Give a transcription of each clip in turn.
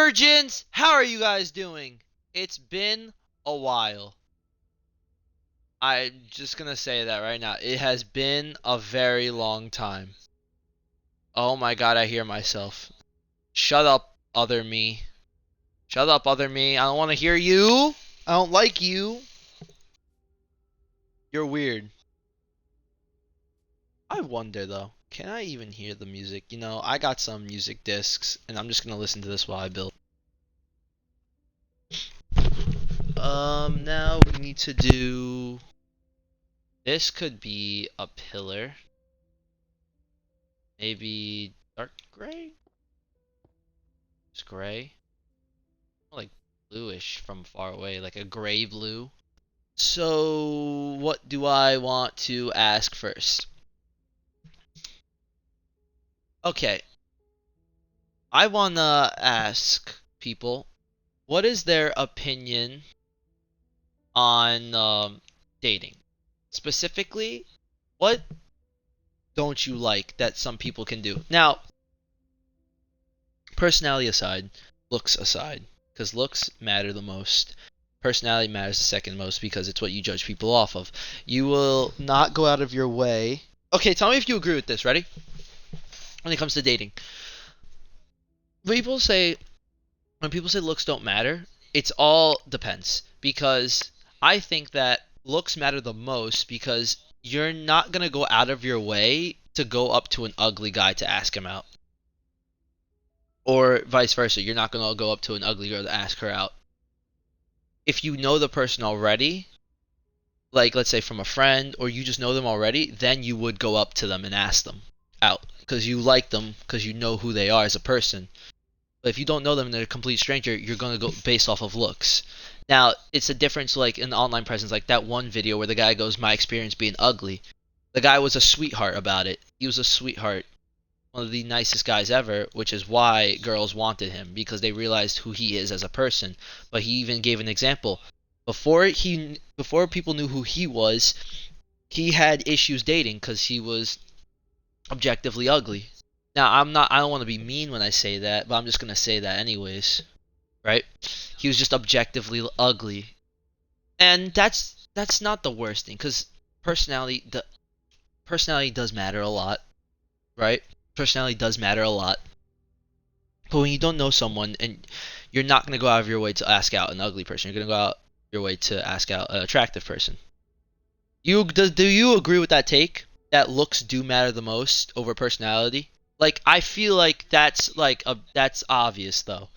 virgins, how are you guys doing? It's been a while. I'm just gonna say that right now. It has been a very long time. Oh my god, I hear myself. Shut up, other me. Shut up, other me. I don't want to hear you. I don't like you. You're weird. I wonder though, can I even hear the music? You know, I got some music discs, and I'm just gonna listen to this while I build. Now we need to do. This could be a pillar. Maybe dark gray? It's gray. Like bluish from far away, like a gray blue. So, what do I want to ask first? Okay, I want to ask people what is their opinion on dating? Specifically, what don't you like that some people can do? Now, personality aside, looks aside, because looks matter the most. Personality matters the second most because it's what you judge people off of. You will not go out of your way. Okay, tell me if you agree with this. Ready? When it comes to dating, people say when people say looks don't matter, it's all depends because I think that looks matter the most because you're not gonna go out of your way to go up to an ugly guy to ask him out. Or vice versa, you're not gonna go up to an ugly girl to ask her out. If you know the person already, like let's say from a friend or you just know them already, then you would go up to them and ask them out because you like them because you know who they are as a person. But if you don't know them and they're a complete stranger, you're gonna go based off of looks. Now, it's a difference like in the online presence, like that one video where the guy goes, "My experience being ugly." The guy was a sweetheart about it. He was a sweetheart, one of the nicest guys ever, which is why girls wanted him because they realized who he is as a person. But he even gave an example. Before people knew who he was, he had issues dating because he was objectively ugly. Now, I don't want to be mean when I say that, but I'm just going to say that anyways, right? He was just objectively ugly. And that's not the worst thing cuz personality does matter a lot, right? Personality does matter a lot. But when you don't know someone and you're not going to go out of your way to ask out an ugly person, you're going to go out your way to ask out an attractive person. Do you agree with that take? That looks do matter the most over personality? Like I feel like that's obvious though.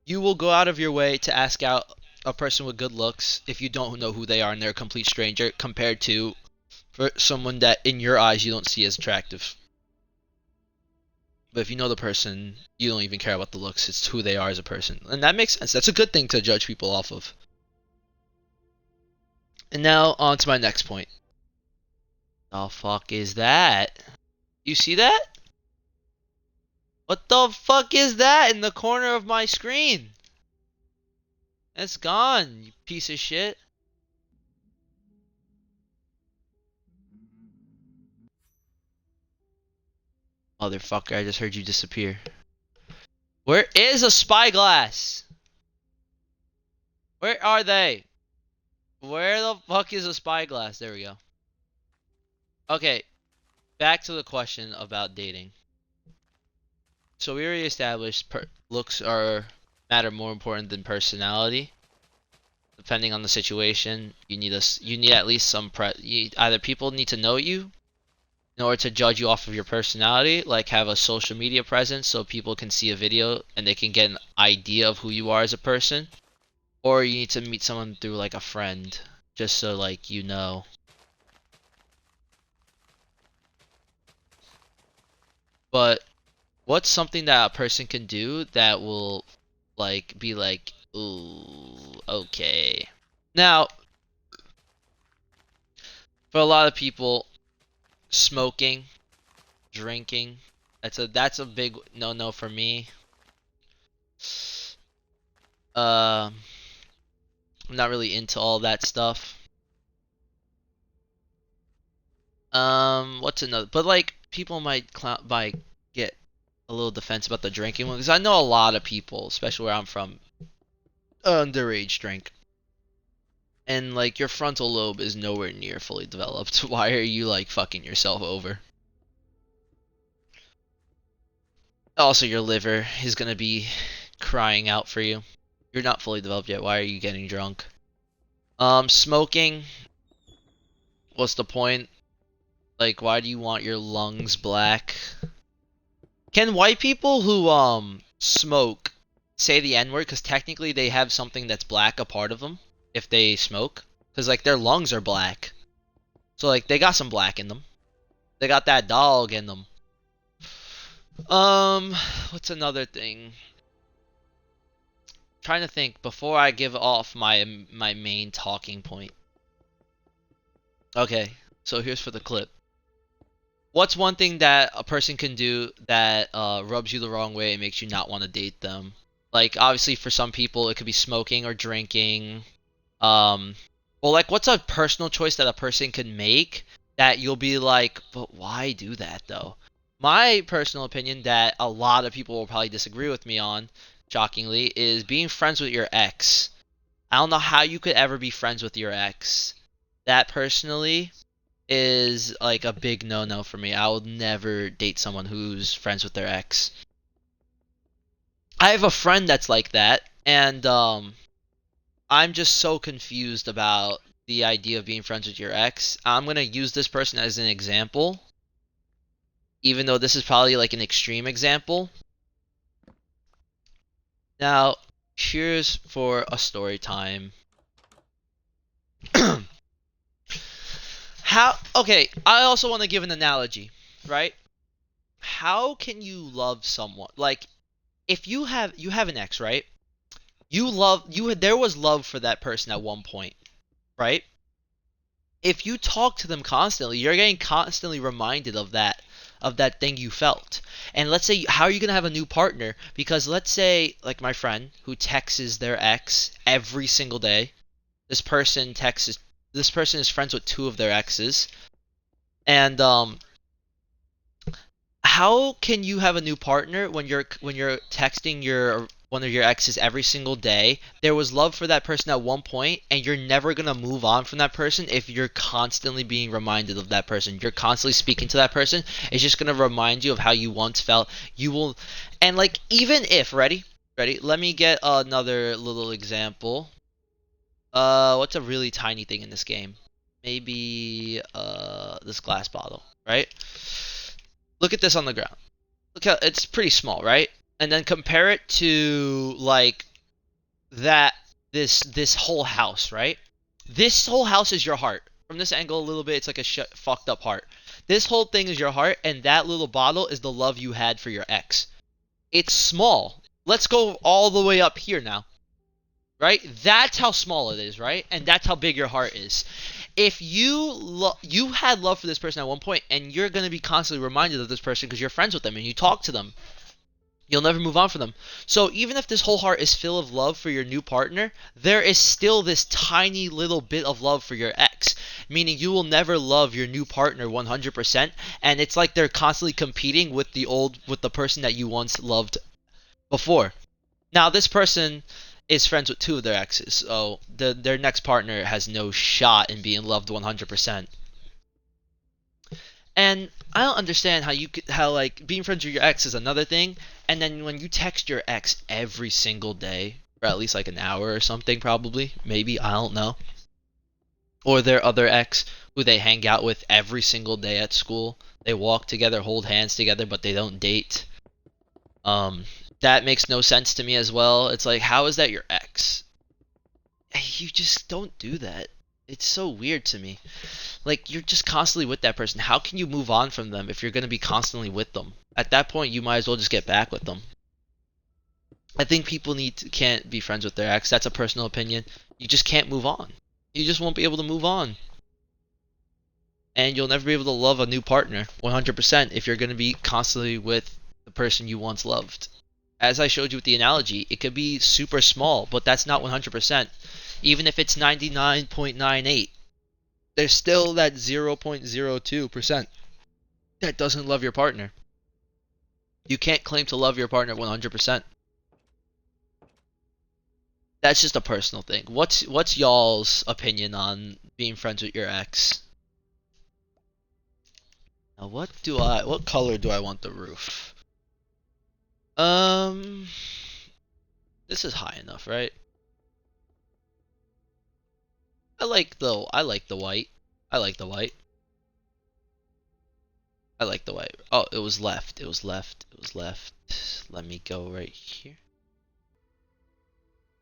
You will go out of your way to ask out a person with good looks if you don't know who they are and they're a complete stranger compared to for someone that in your eyes you don't see as attractive. But if you know the person, you don't even care about the looks. It's who they are as a person. And that makes sense. That's a good thing to judge people off of. And now on to my next point. The fuck is that? You see that? What the fuck is that in the corner of my screen? It's gone, you piece of shit. Motherfucker, I just heard you disappear. Where is a spyglass? Where are they? Where the fuck is a spyglass? There we go. Okay, back to the question about dating. So we already established looks are matter more important than personality. Depending on the situation, you need at least some either people need to know you in order to judge you off of your personality, like have a social media presence so people can see a video and they can get an idea of who you are as a person, or you need to meet someone through like a friend just so like you know. But what's something that a person can do that will like be like, ooh, okay. Now, for a lot of people, smoking, drinking, that's a big no-no for me. I'm not really into all that stuff. What's another? But like people might get a little defense about the drinking one because I know a lot of people, especially where I'm from, underage drink. And like your frontal lobe is nowhere near fully developed. Why are you like fucking yourself over? Also, your liver is gonna be crying out for you. You're not fully developed yet. Why are you getting drunk? Smoking. What's the point? Like, why do you want your lungs black? Can white people who smoke say the N word? Because technically they have something that's black a part of them if they smoke. Because like their lungs are black, so like they got some black in them. They got that dog in them. What's another thing? Trying to think before I give off my main talking point. Okay, so here's for the clip. What's one thing that a person can do that rubs you the wrong way and makes you not want to date them? Like, obviously, for some people, it could be smoking or drinking. Well, like, what's a personal choice that a person can make that you'll be like, but why do that, though? My personal opinion that a lot of people will probably disagree with me on, shockingly, is being friends with your ex. I don't know how you could ever be friends with your ex. That, personally is like a big no-no for me. I will never date someone who's friends with their ex. I have a friend that's like that, and I'm just so confused about the idea of being friends with your ex. I'm gonna use this person as an example, even though this is probably like an extreme example. Now, here's for a story time. Okay, I also want to give an analogy, right? How can you love someone? Like, if you have an ex, right? There was love for that person at one point, right? If you talk to them constantly, you're getting constantly reminded of that thing you felt. And let's say, how are you gonna have a new partner? Because let's say, like my friend who texts their ex every single day. This person texts. This person is friends with two of their exes, and how can you have a new partner when you're texting your one of your exes every single day? There was love for that person at one point, and you're never gonna move on from that person if you're constantly being reminded of that person. You're constantly speaking to that person. It's just gonna remind you of how you once felt. You will, and like even if ready, let me get another little example. What's a really tiny thing in this game? Maybe this glass bottle, right? Look at this on the ground. Look how it's pretty small, right? And then compare it to like that this whole house, right? This whole house is your heart. From this angle a little bit, it's like a fucked up heart. This whole thing is your heart, and that little bottle is the love you had for your ex. It's small. Let's go all the way up here now. Right? That's how small it is, right? And that's how big your heart is. If you had love for this person at one point, and you're gonna be constantly reminded of this person because you're friends with them and you talk to them, you'll never move on from them. So even if this whole heart is full of love for your new partner, there is still this tiny little bit of love for your ex. Meaning you will never love your new partner 100%, and it's like they're constantly competing with the person that you once loved before. Now this person is friends with two of their exes, so their next partner has no shot in being loved 100%. And I don't understand how like being friends with your ex is another thing, and then when you text your ex every single day for at least like an hour or something, probably, maybe, I don't know, or their other ex who they hang out with every single day at school, they walk together, hold hands together, but they don't date. That makes no sense to me as well. It's like, how is that your ex? You just don't do that. It's so weird to me. Like, you're just constantly with that person. How can you move on from them if you're going to be constantly with them? At that point, you might as well just get back with them. I think people can't be friends with their ex. That's a personal opinion. You just can't move on. You just won't be able to move on. And you'll never be able to love a new partner 100% if you're going to be constantly with the person you once loved. As I showed you with the analogy, it could be super small, but that's not 100%. Even if it's 99.98, there's still that 0.02% that doesn't love your partner. You can't claim to love your partner 100%. That's just a personal thing. What's y'all's opinion on being friends with your ex? Now, what color do I want the roof? Um, this is high enough, right? I like the white. I like the white. I like the white. Oh, it was left. It was left. It was left. Let me go right here.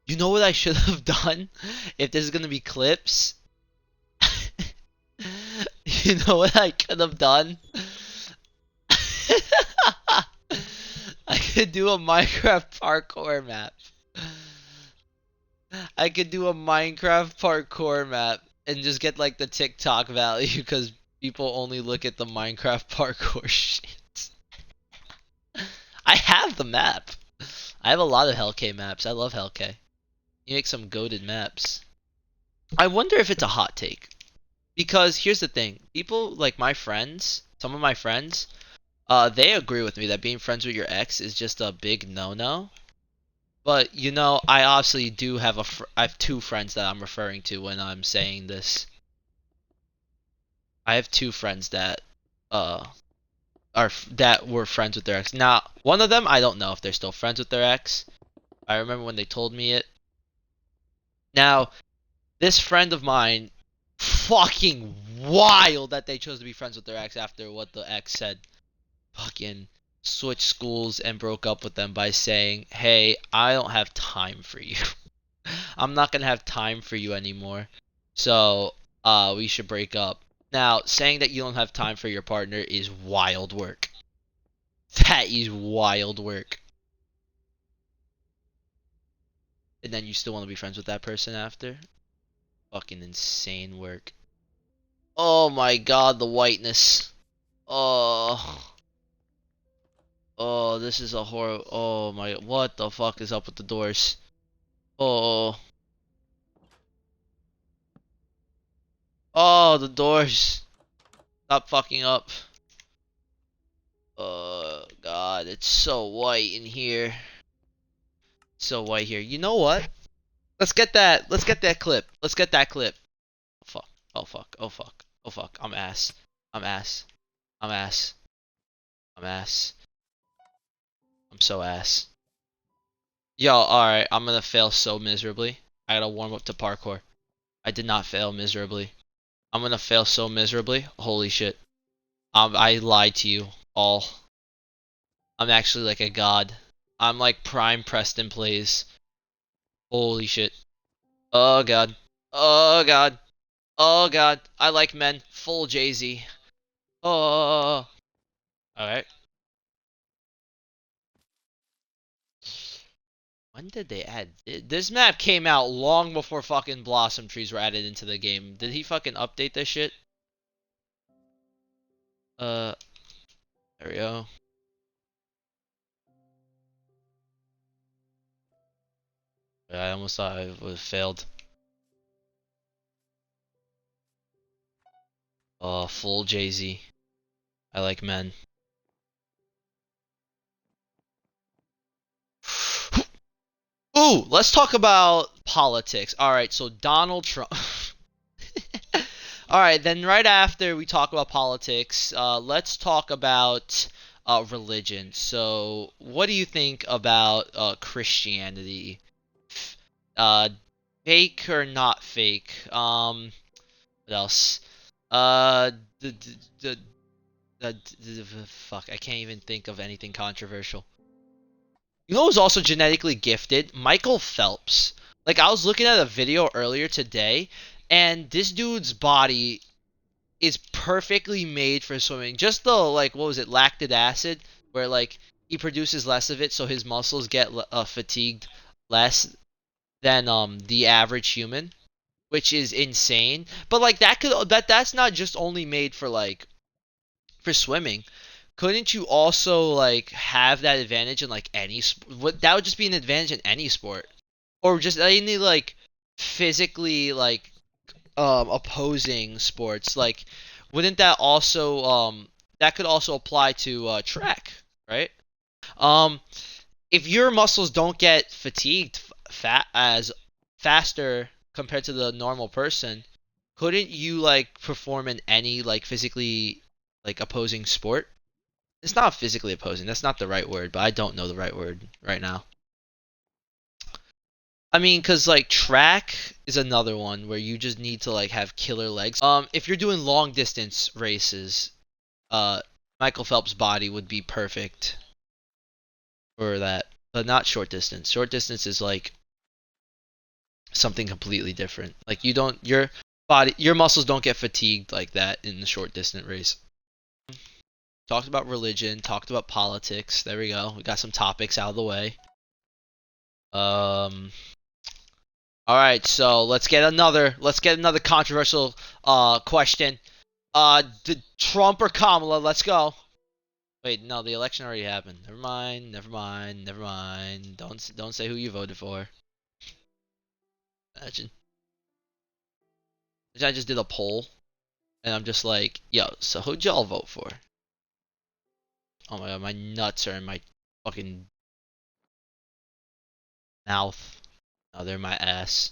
You know what I should have done? If this is gonna be clips, you know what I could have done? I could do a Minecraft parkour map. I could do a Minecraft parkour map and just get like the TikTok value because people only look at the Minecraft parkour shit. I have the map. I have a lot of Hellk maps. I love Hellk. You make some goated maps. I wonder if it's a hot take. Because here's the thing. People like my friends, some of my friends, they agree with me that being friends with your ex is just a big no-no. But you know, I obviously do have I have two friends that I'm referring to when I'm saying this. I have two friends that uh that were friends with their ex. Now, one of them I don't know if they're still friends with their ex. I remember when they told me it. Now, this friend of mine, fucking wild that they chose to be friends with their ex after what the ex said. Fucking switched schools and broke up with them by saying, "Hey, I don't have time for you. I'm not gonna have time for you anymore. So, we should break up." Now, saying that you don't have time for your partner is wild work. That is wild work. And then you still want to be friends with that person after? Fucking insane work. Oh my god, the whiteness. Oh. Oh, this is a horror. Oh my. What the fuck is up with the doors? Oh. Oh, the doors. Stop fucking up. Oh god, it's so white in here. So white here. You know what? Let's get that. Let's get that clip. Let's get that clip. Oh fuck. Oh fuck. Oh fuck. Oh fuck. I'm ass. I'm ass. I'm ass. I'm ass. I'm so ass. Yo, alright. I'm gonna fail so miserably. I gotta warm up to parkour. I did not fail miserably. I'm gonna fail so miserably. Holy shit. I lied to you all. I'm actually like a god. I'm like prime Preston plays. Holy shit. Oh god. Oh god. Oh god. I like men. Full Jay-Z. Oh. Alright. When did they add this map came out long before fucking blossom trees were added into the game. Did he fucking update this shit? Uh, there we go. I almost thought I would have failed. Oh, full Jay-Z. I like men. Ooh, let's talk about politics. Alright, so Donald Trump. Alright, then right after we talk about politics, let's talk about religion. So, what do you think about Christianity? Uh, Fake or not fake? What else? Uh, the, the, fuck, I can't even think of anything controversial. You know who's also genetically gifted? Michael Phelps. Like, I was looking at a video earlier today, and this dude's body is perfectly made for swimming. Just the, like, what was it, lactic acid, where, like, he produces less of it, so his muscles get fatigued less than the average human, which is insane. But like that's not just only made for like for swimming. Couldn't you also like have that advantage in like any what that would just be an advantage in any sport or just any like physically like opposing sports like wouldn't that also that could also apply to track, right? Um, if your muscles don't get fatigued fat as faster compared to the normal person, couldn't you like perform in any like physically like opposing sport? It's not physically opposing. That's not the right word, but I don't know the right word right now. I mean, cause like track is another one where you just need to like have killer legs. If you're doing long distance races, uh, Michael Phelps' body would be perfect for that, but not short distance. Short distance is like something completely different. Like you don't, your muscles don't get fatigued like that in the short distance race. Talked about religion, talked about politics. There we go. We got some topics out of the way. Um, all right, so let's get another controversial question. Did Trump or Kamala? Let's go. Wait, no, the election already happened. Never mind, never mind, never mind. Don't say who you voted for. Imagine. I just did a poll and I'm just like, yo, so who'd y'all vote for? Oh my god, my nuts are in my fucking mouth. No, they're in my ass.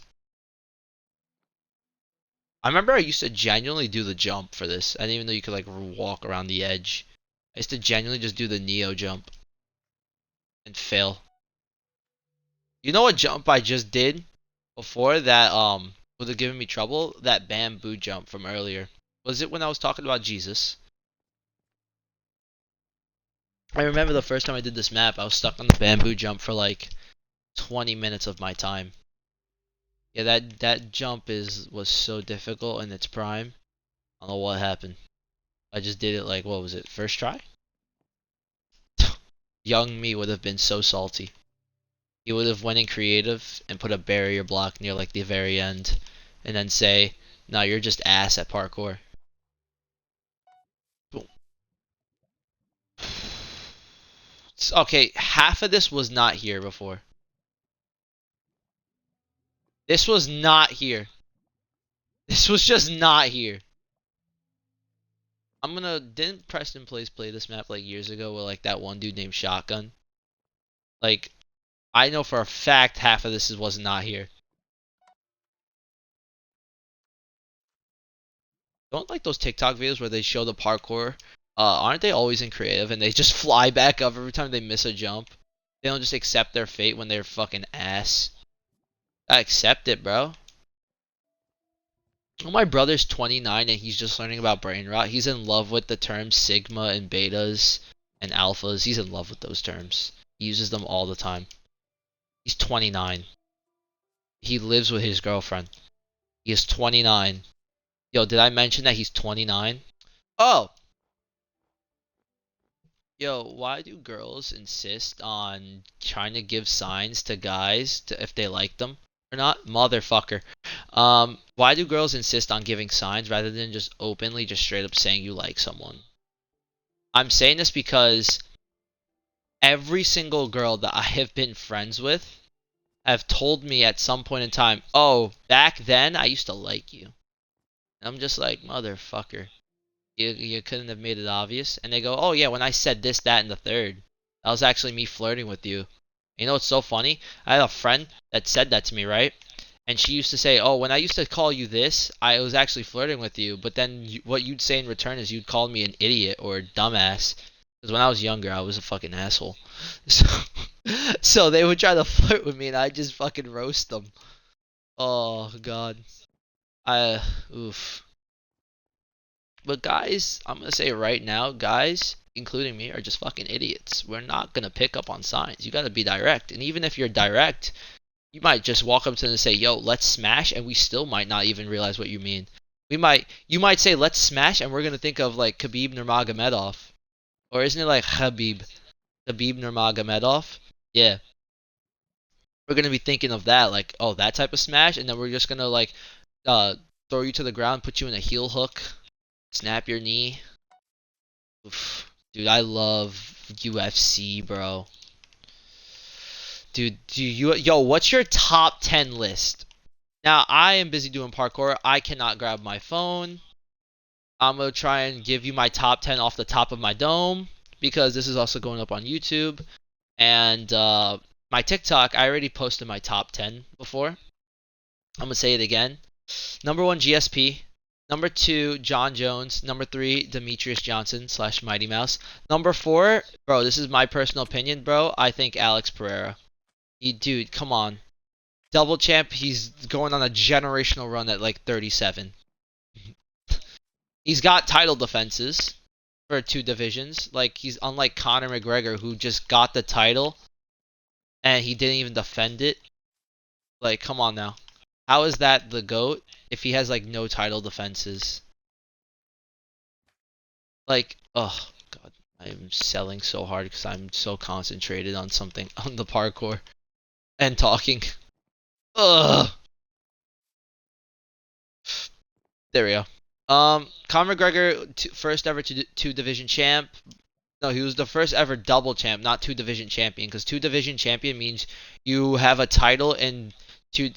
I remember I used to genuinely do the jump for this. I didn't even know you could like walk around the edge. I used to genuinely just do the Neo jump and fail. You know what jump I just did before that would have given me trouble? That bamboo jump from earlier. Was it when I was talking about Jesus? I remember the first time I did this map, I was stuck on the bamboo jump for like 20 minutes of my time. Yeah, that jump was so difficult in its prime. I don't know what happened. I just did it like what was it? First try? Young me would have been so salty. He would have went in creative and put a barrier block near like the very end, and then say, "No, you're just ass at parkour." Boom. Okay, half of this was not here before. This was not here. This was just not here. Didn't Preston Place play this map like years ago with like that one dude named Shotgun? Like, I know for a fact half of this was not here. Don't like those TikTok videos where they show the parkour. Aren't they always in creative and they just fly back up every time they miss a jump? They don't just accept their fate when they're fucking ass. I accept it, bro. Well, my brother's 29 and he's just learning about brain rot. He's in love with the terms sigma and betas and alphas. He's in love with those terms. He uses them all the time. He's 29. He lives with his girlfriend. He is 29. Yo, did I mention that he's 29? Oh, yo, why do girls insist on trying to give signs to guys to if they like them or not? Motherfucker. Why do girls insist on giving signs rather than just openly, just straight up saying you like someone? I'm saying this because every single girl that I have been friends with have told me at some point in time, oh, back then I used to like you. And I'm just like, motherfucker. You couldn't have made it obvious. And they go, oh yeah, when I said this, that, and the third, that was actually me flirting with you. You know what's so funny? I had a friend that said that to me, right? And she used to say, oh, when I used to call you this, I was actually flirting with you. But then what you'd say in return is you'd call me an idiot or a dumbass. Because when I was younger, I was a fucking asshole. So, so they would try to flirt with me and I'd just fucking roast them. Oh, God. Oof. But guys, I'm gonna say right now, guys, including me, are just fucking idiots. We're not gonna pick up on signs. You gotta be direct. And even if you're direct, you might just walk up to them and say, yo, let's smash, and we still might not even realize what you mean. You might say, let's smash, and we're gonna think of like Khabib Nurmagomedov. Or isn't it like Khabib Nurmagomedov? Yeah. We're gonna be thinking of that, like, oh, that type of smash, and then we're just gonna like uh throw you to the ground, put you in a heel hook, snap your knee. Oof. Dude, I love UFC, bro. Dude, yo, what's your top 10 list? Now, I am busy doing parkour. I cannot grab my phone. I'm going to try and give you my top 10 off the top of my dome because this is also going up on YouTube. And my TikTok, I already posted my top 10 before. I'm gonna say it again. Number 1, GSP. Number 2, John Jones. Number 3, Demetrius Johnson / Mighty Mouse. Number 4, bro, this is my personal opinion, bro. I think Alex Pereira. Dude, come on. Double champ, he's going on a generational run at like 37. He's got title defenses for 2 divisions. Like, he's unlike Conor McGregor, who just got the title and he didn't even defend it. Like, come on now. How is that the GOAT if he has like no title defenses? Like, oh god, I'm selling so hard because I'm so concentrated on something on the parkour and talking. Ugh. There we go. Conor McGregor, first ever 2 division champ. No, he was the first ever double champ, not 2 division champion. Because 2 division champion means you have a title in two.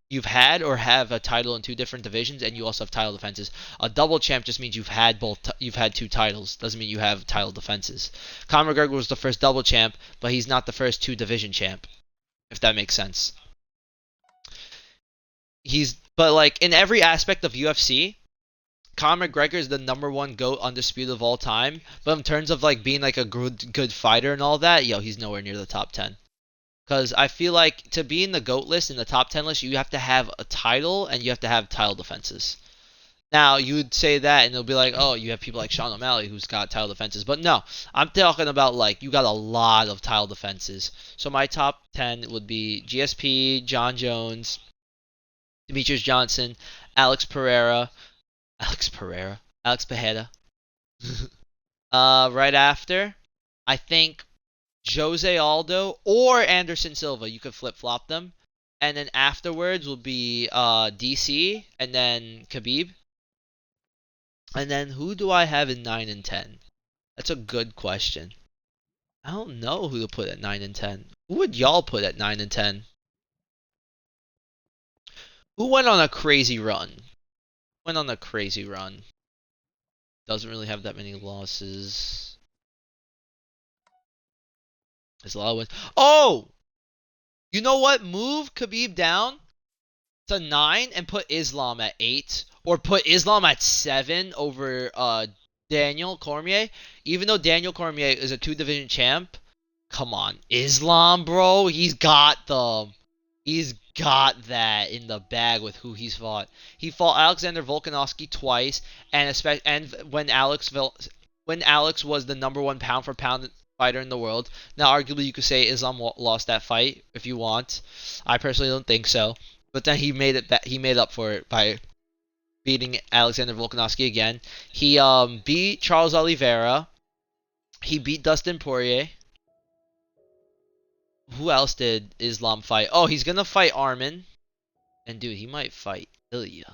You've had or have a title in 2 different divisions, and you also have title defenses. A double champ just means you've had both. You've had 2 titles. Doesn't mean you have title defenses. Conor McGregor was the first double champ, but he's not the first 2 division champ. If that makes sense. But like in every aspect of UFC, Conor McGregor is the number 1 GOAT undisputed of all time, but in terms of like being like a good fighter and all that, yo, he's nowhere near the top 10. Because I feel like to be in the GOAT list, in the top 10 list, you have to have a title and you have to have title defenses. Now, you would say that and it'll be like, oh, you have people like Sean O'Malley who's got title defenses. But no, I'm talking about like, you got a lot of title defenses. So my top 10 would be GSP, John Jones, Demetrius Johnson, Alex Pereira, Alex Pereira. Right after, I think Jose Aldo or Anderson Silva. You could flip flop them. And then afterwards will be DC and then Khabib. And then who do I have in 9 and 10? That's a good question. I don't know who to put at 9 and 10. Who would y'all put at 9 and 10? Who went on a crazy run? Went on a crazy run. Doesn't really have that many losses. There's a lot of wins. Oh! You know what? Move Khabib down to 9 and put Islam at 8. Or put Islam at 7 over Daniel Cormier. Even though Daniel Cormier is a 2 division champ. Come on. Islam, bro. He's got them. He's got that in the bag with who he's fought. He fought Alexander Volkanovski twice, and when Alex was the number 1 pound for pound fighter in the world. Now, arguably, you could say Islam lost that fight if you want. I personally don't think so, but then he made up for it by beating Alexander Volkanovski again. He beat Charles Oliveira. He beat Dustin Poirier. Who else did Islam fight? Oh, he's gonna fight Armin. And dude, he might fight Ilya.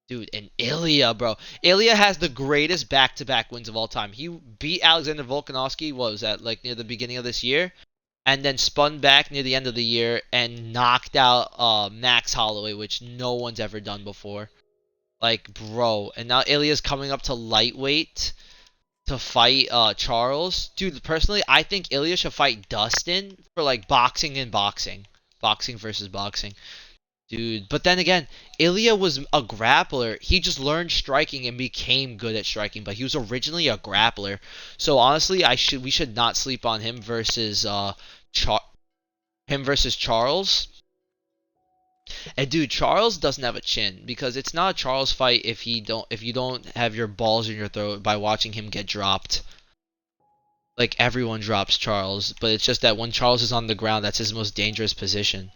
Dude, and Ilya, bro. Ilya has the greatest back-to-back wins of all time. He beat Alexander Volkanovski, what was that, like near the beginning of this year? And then spun back near the end of the year and knocked out Max Holloway, which no one's ever done before. Like, bro. And now Ilya's coming up to lightweight to fight Charles. Dude, personally, I think Ilya should fight Dustin for like boxing and boxing. Boxing versus boxing. Dude, but then again, Ilya was a grappler. He just learned striking and became good at striking, but he was originally a grappler. So honestly, we should not sleep on him versus Charles. And dude, Charles doesn't have a chin because it's not a Charles fight if you don't have your balls in your throat by watching him get dropped. Like everyone drops Charles, but it's just that when Charles is on the ground, that's his most dangerous position.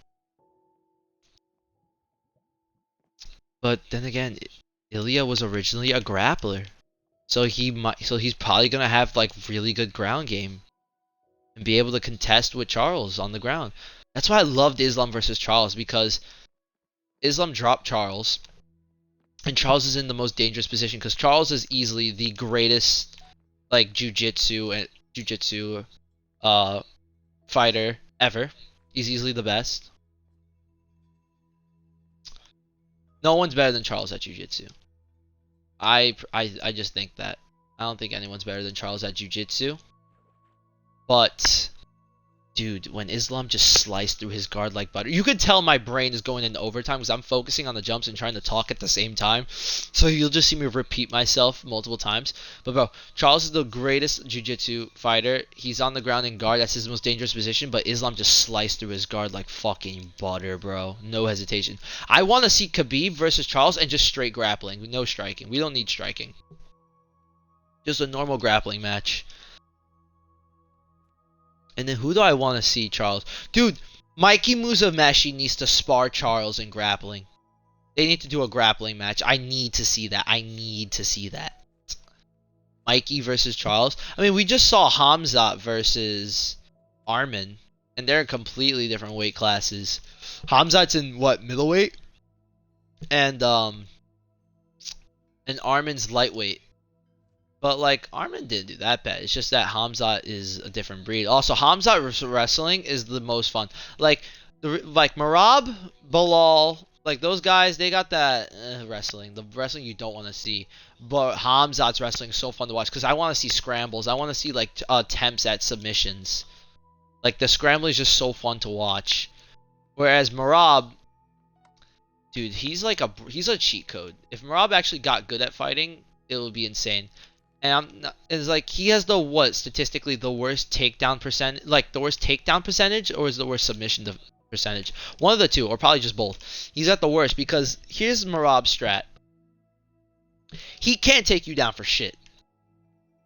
But then again, Ilya was originally a grappler. So he's probably gonna have like really good ground game and be able to contest with Charles on the ground. That's why I loved Islam versus Charles, because Islam dropped Charles, and Charles is in the most dangerous position because Charles is easily the greatest like jiu-jitsu fighter ever. He's easily the best. No one's better than Charles at jiu-jitsu. I just think that. I don't think anyone's better than Charles at jiu-jitsu. But Dude, when Islam just sliced through his guard like butter, you could tell my brain is going into overtime because I'm focusing on the jumps and trying to talk at the same time. So you'll just see me repeat myself multiple times. But bro, Charles is the greatest jiu-jitsu fighter. He's on the ground in guard. That's his most dangerous position. But Islam just sliced through his guard like fucking butter, bro. No hesitation. I want to see Khabib versus Charles and just straight grappling. No striking. We don't need striking. Just a normal grappling match. And then who do I want to see, Charles? Dude, Mikey Musumeci needs to spar Charles in grappling. They need to do a grappling match. I need to see that. I need to see that. Mikey versus Charles. I mean, we just saw Hamzat versus Armin. And they're in completely different weight classes. Hamzat's in, what, middleweight? And Armin's lightweight. But, like, Armin didn't do that bad. It's just that Hamzat is a different breed. Also, Hamzat wrestling is the most fun. Like Marab, Bilal, like, those guys, they got that wrestling. The wrestling you don't want to see. But Hamzat's wrestling is so fun to watch. Because I want to see scrambles. I want to see, like, attempts at submissions. Like, the scramble is just so fun to watch. Whereas Marab, dude, he's a cheat code. If Marab actually got good at fighting, it would be insane. And it's like he has statistically the worst takedown percent, like the worst takedown percentage, or is the worst submission percentage? One of the two, or probably just both. He's at the worst because here's Marab's strat. He can't take you down for shit,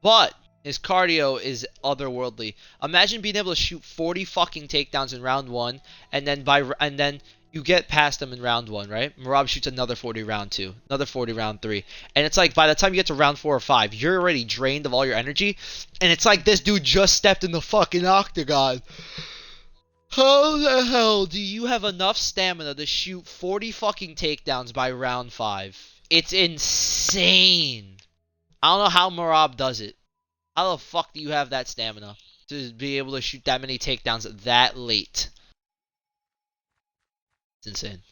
but his cardio is otherworldly. Imagine being able to shoot 40 fucking takedowns in round 1, and then you get past them in round 1, right? Marab shoots another 40 round 2, another 40 round 3. And it's like by the time you get to round 4 or 5, you're already drained of all your energy. And it's like this dude just stepped in the fucking octagon. How the hell do you have enough stamina to shoot 40 fucking takedowns by round 5? It's insane. I don't know how Marab does it. How the fuck do you have that stamina to be able to shoot that many takedowns that late? It's insane.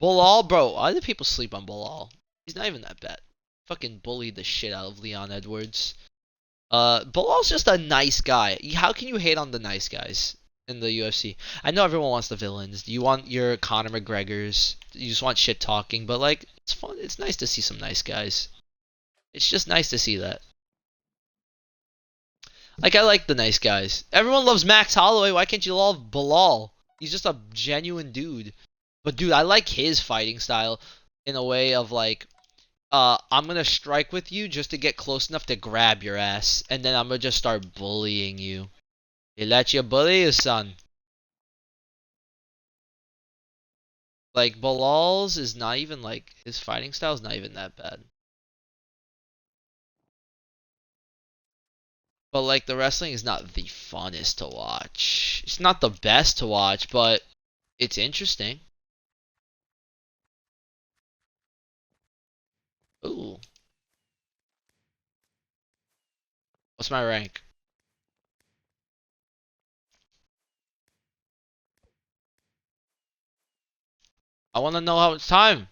Bilal, bro, why do people sleep on Bilal? He's not even that bad. Fucking bullied the shit out of Leon Edwards. Bilal's just a nice guy. How can you hate on the nice guys in the UFC? I know everyone wants the villains. You want your Conor McGregors. You just want shit talking, but like, it's fun. It's nice to see some nice guys. It's just nice to see that. Like, I like the nice guys. Everyone loves Max Holloway. Why can't you love Bilal? He's just a genuine dude. But dude, I like his fighting style in a way of like, I'm gonna strike with you just to get close enough to grab your ass, and then I'm gonna just start bullying you. You let you bully you, son. Like, Bilal's is not even like, his fighting style is not even that bad. But like, the wrestling is not the funnest to watch. It's not the best to watch, but it's interesting. Ooh. What's my rank? I want to know how it's time.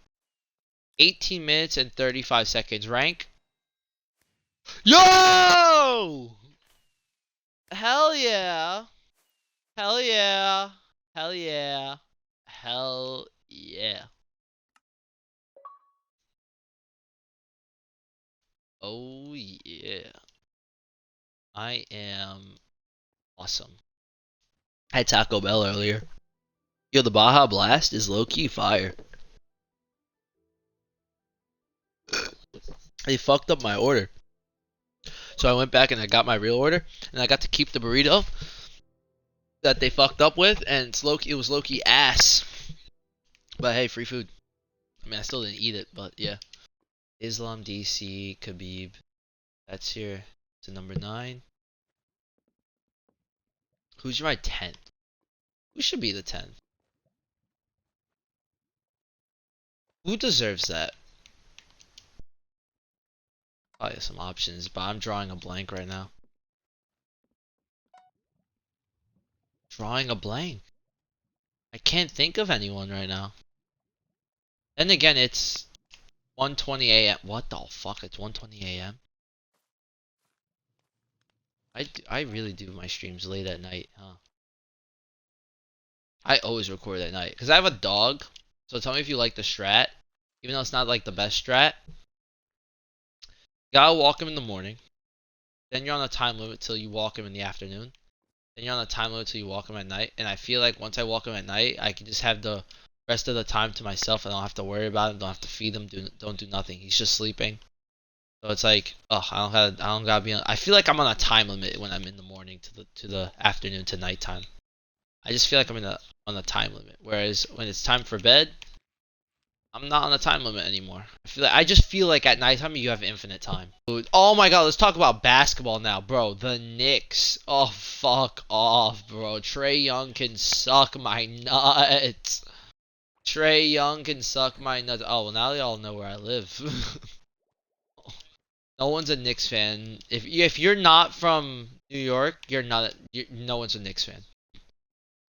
18 minutes and 35 seconds. Rank? Yo! Hell yeah. Hell yeah. Hell yeah. Hell yeah. Oh yeah. I am awesome. I had Taco Bell earlier. Yo, the Baja Blast is low-key fire. They fucked up my order. So I went back and I got my real order, and I got to keep the burrito that they fucked up with, and it was low-key ass. But hey, free food. I mean, I still didn't eat it, but yeah. Islam, DC, Khabib. That's here to number 9. Who's my 10th? Who should be the 10th? Who deserves that? Probably some options, but I'm drawing a blank right now. Drawing a blank. I can't think of anyone right now. Then again, it's 1:20 a.m. What the fuck? It's 1:20 a.m. I really do my streams late at night, huh? I always record at night because I have a dog. So tell me if you like the strat, even though it's not like the best strat. You gotta walk him in the morning. Then you're on a time limit till you walk him in the afternoon. Then you're on a time limit till you walk him at night. And I feel like once I walk him at night, I can just have the rest of the time to myself. I don't have to worry about him. Don't have to feed him. Don't do nothing. He's just sleeping. So it's like, oh, I don't gotta be on. I feel like I'm on a time limit when I'm in the morning to the afternoon to nighttime. I just feel like I'm on a time limit. Whereas when it's time for bed, I'm not on a time limit anymore. I just feel like at nighttime you have infinite time. Oh my god, let's talk about basketball now, bro. The Knicks. Oh, fuck off, bro. Trae Young can suck my nuts. Trae Young can suck my nuts. Oh, well, now y'all know where I live. No one's a Knicks fan. If you're not from New York, no one's a Knicks fan.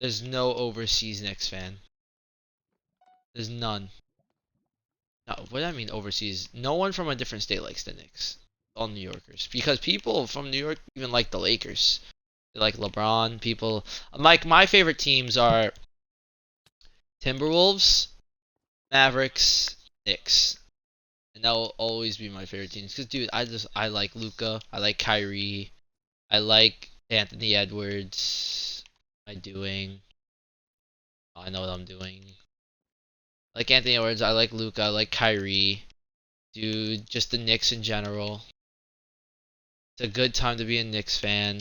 There's no overseas Knicks fan. There's none. No, what do I mean overseas? No one from a different state likes the Knicks. All New Yorkers. Because people from New York even like the Lakers. They like LeBron. People like my favorite teams are Timberwolves, Mavericks, Knicks. And that will always be my favorite teams. Cause dude, I like Luka. I like Kyrie. I like Anthony Edwards. What am I doing? Oh, I know what I'm doing. I like Anthony Edwards. I like Luka. I like Kyrie. Dude, just the Knicks in general. It's a good time to be a Knicks fan.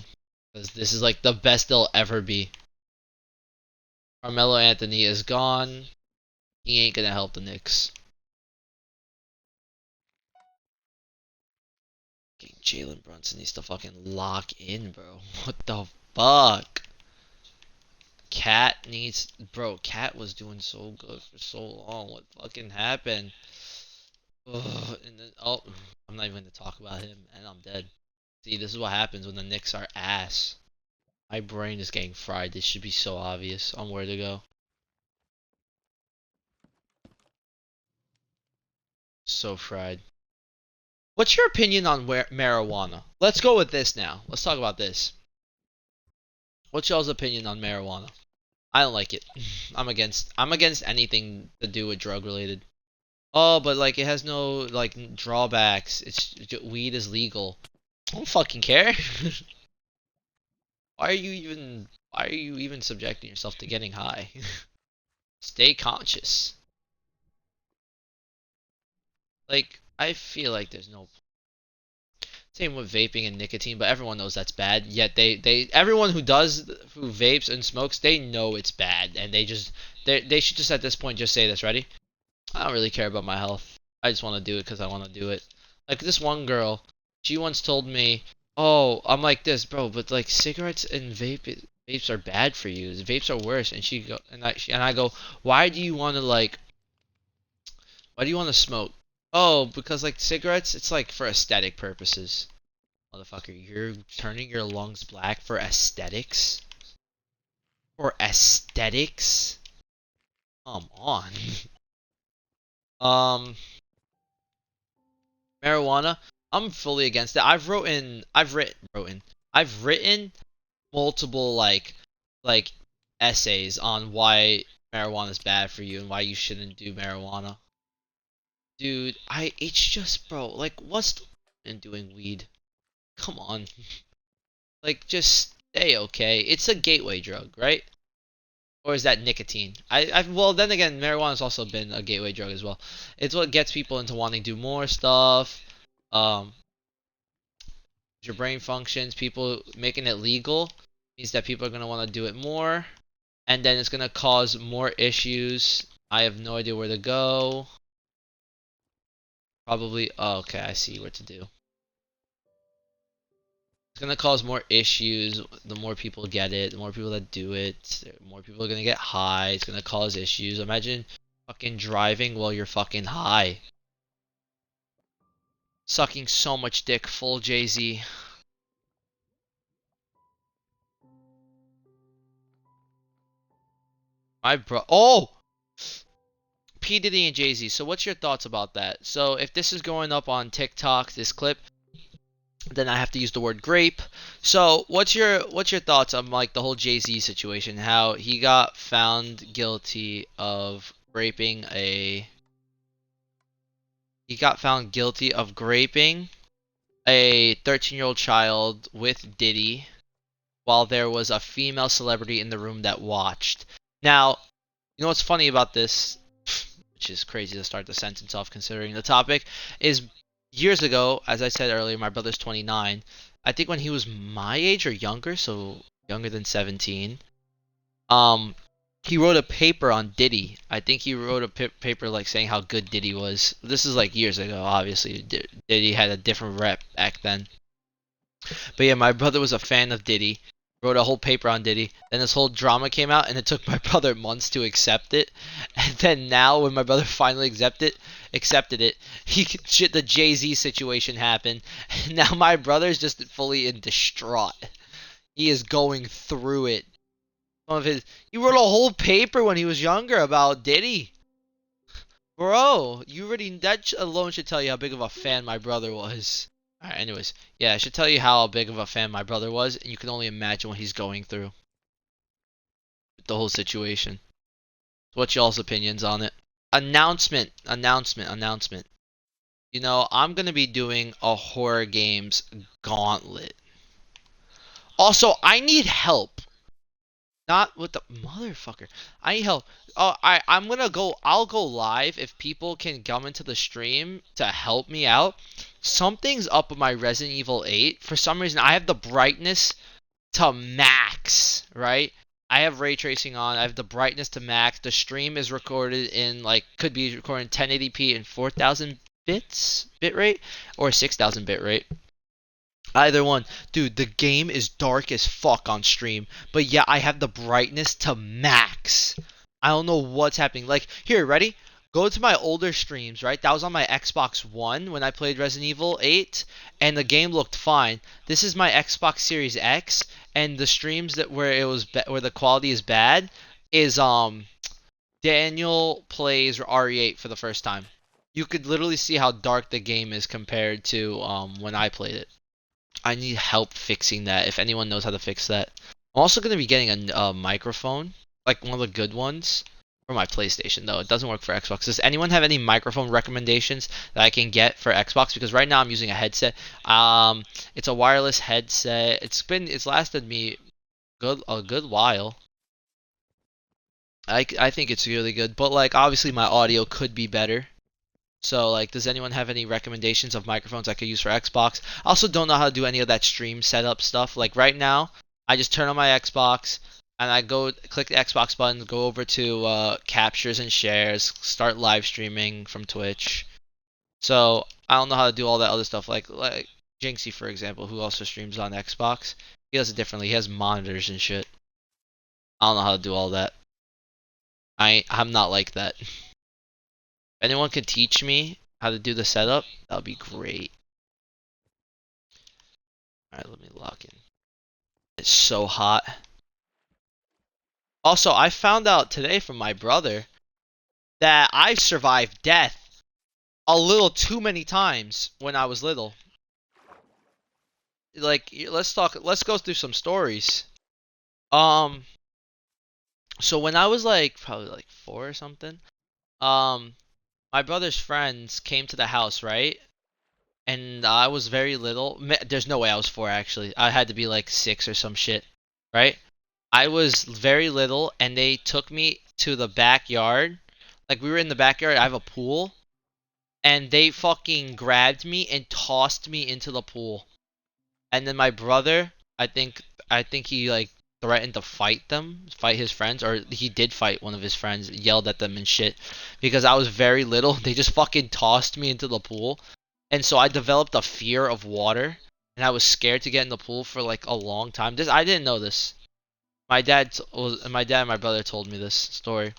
Because this is like the best they'll ever be. Carmelo Anthony is gone. He ain't gonna help the Knicks. Jalen Brunson needs to fucking lock in, bro. What the fuck? Cat was doing so good for so long. What fucking happened? Ugh, and then, oh, I'm not even gonna talk about him, and I'm dead. See, this is what happens when the Knicks are ass. My brain is getting fried. This should be so obvious on where to go. So fried. What's your opinion on marijuana? Let's go with this now. Let's talk about this. What's y'all's opinion on marijuana? I don't like it. I'm against anything to do with drug related. Oh, but like it has no like drawbacks. Weed is legal. I don't fucking care. Why are you even subjecting yourself to getting high? Stay conscious. Like I feel like there's no same with vaping and nicotine, but everyone knows that's bad. Yet everyone who vapes and smokes, they know it's bad, and they should just at this point just say this. Ready? I don't really care about my health. I just want to do it because I want to do it. Like this one girl, she once told me, "Oh, I'm like this, bro, but like cigarettes and vapes are bad for you. Vapes are worse." And I go, why do you want to smoke? Oh, because like cigarettes, it's like for aesthetic purposes. Motherfucker, you're turning your lungs black for aesthetics? For aesthetics? Come on. um, Marijuana, I'm fully against it. I've written multiple like essays on why marijuana is bad for you and why you shouldn't do marijuana. Dude, it's just, bro, like what's the in doing weed? Come on. Like just stay okay. It's a gateway drug, right? Or is that nicotine? Well, then again, marijuana's also been a gateway drug as well. It's what gets people into wanting to do more stuff. Um, your brain functions. People making it legal means that people are gonna want to do it more, and then it's gonna cause more issues. I have no idea where to go. Probably. Oh, okay, I see what to do. It's gonna cause more issues. The more people get it, the more people that do it, the more people are gonna get high. It's gonna cause issues. Imagine fucking driving while you're fucking high. Sucking so much dick, full Jay-Z. Oh! P. Diddy and Jay-Z. So what's your thoughts about that? So if this is going up on TikTok, this clip, Then I have to use the word grape. So what's your thoughts on like the whole Jay-Z situation? How he got found guilty of raping a he got found guilty of raping a 13-year-old child with Diddy while there was a female celebrity in the room that watched. Now, you know what's funny about this, which is crazy to start the sentence off considering the topic, is years ago, as I said earlier, my brother's 29. I think when he was my age or younger, so younger than 17, um, he wrote a paper on Diddy. I think he wrote a paper like saying how good Diddy was. This is like years ago, obviously. Diddy had a different rep back then. But yeah, my brother was a fan of Diddy. Wrote a whole paper on Diddy. Then this whole drama came out, and it took my brother months to accept it. And then now, when my brother finally accepted it, the Jay-Z situation happened. And now my brother's just fully in distraught. He is going through it. He wrote a whole paper when he was younger about Diddy. Bro, that alone should tell you how big of a fan my brother was. Alright, anyways. Yeah, I should tell you how big of a fan my brother was, and you can only imagine what he's going through. The whole situation. What's y'all's opinions on it? Announcement. You know, I'm gonna be doing a horror games gauntlet. Also, I need help. Not with the motherfucker. I need help. Oh, I'll go live if people can come into the stream to help me out. Something's up with my Resident Evil 8. For some reason, I have the brightness to max, right? I have ray tracing on. I have the brightness to max. The stream is recorded in could be recorded in 1080p and 4000 bit rate or 6000 bit rate. Either one. Dude, the game is dark as fuck on stream. But yeah, I have the brightness to max. I don't know what's happening. Like, here, ready? Go to my older streams, right? That was on my Xbox One when I played Resident Evil 8, and the game looked fine. This is my Xbox Series X, and the streams where the quality is bad is Daniel plays RE8 for the first time. You could literally see how dark the game is compared to when I played it. I need help fixing that. If anyone knows how to fix that, I'm also gonna be getting a microphone, like one of the good ones, for my PlayStation though. It doesn't work for Xbox. Does anyone have any microphone recommendations that I can get for Xbox? Because right now I'm using a headset. It's a wireless headset. It's lasted me a good while. I think it's really good, but like obviously my audio could be better. So, like, does anyone have any recommendations of microphones I could use for Xbox? I also don't know how to do any of that stream setup stuff. Like, right now, I just turn on my Xbox, and I click the Xbox button, go over to captures and shares, start live streaming from Twitch. So, I don't know how to do all that other stuff. Like Jinxie, for example, who also streams on Xbox. He does it differently. He has monitors and shit. I don't know how to do all that. I'm not like that. If anyone could teach me how to do the setup, that would be great. Alright, let me lock in. It's so hot. Also, I found out today from my brother that I survived death a little too many times when I was little. Like, let's go through some stories. So when I was probably 4 or something, my brother's friends came to the house, right? And I was very little. There's no way I was 4 actually. I had to be like 6 or some shit, right? I was very little, and they took me to the backyard. Like we were in the backyard. I have a pool, and they fucking grabbed me and tossed me into the pool. And then my brother, I think he threatened to fight his friends, or he did fight one of his friends, yelled at them and shit, because I was very little. They just fucking tossed me into the pool, and so I developed a fear of water, and I was scared to get in the pool for like a long time. I didn't know this. My dad and my brother told me this story,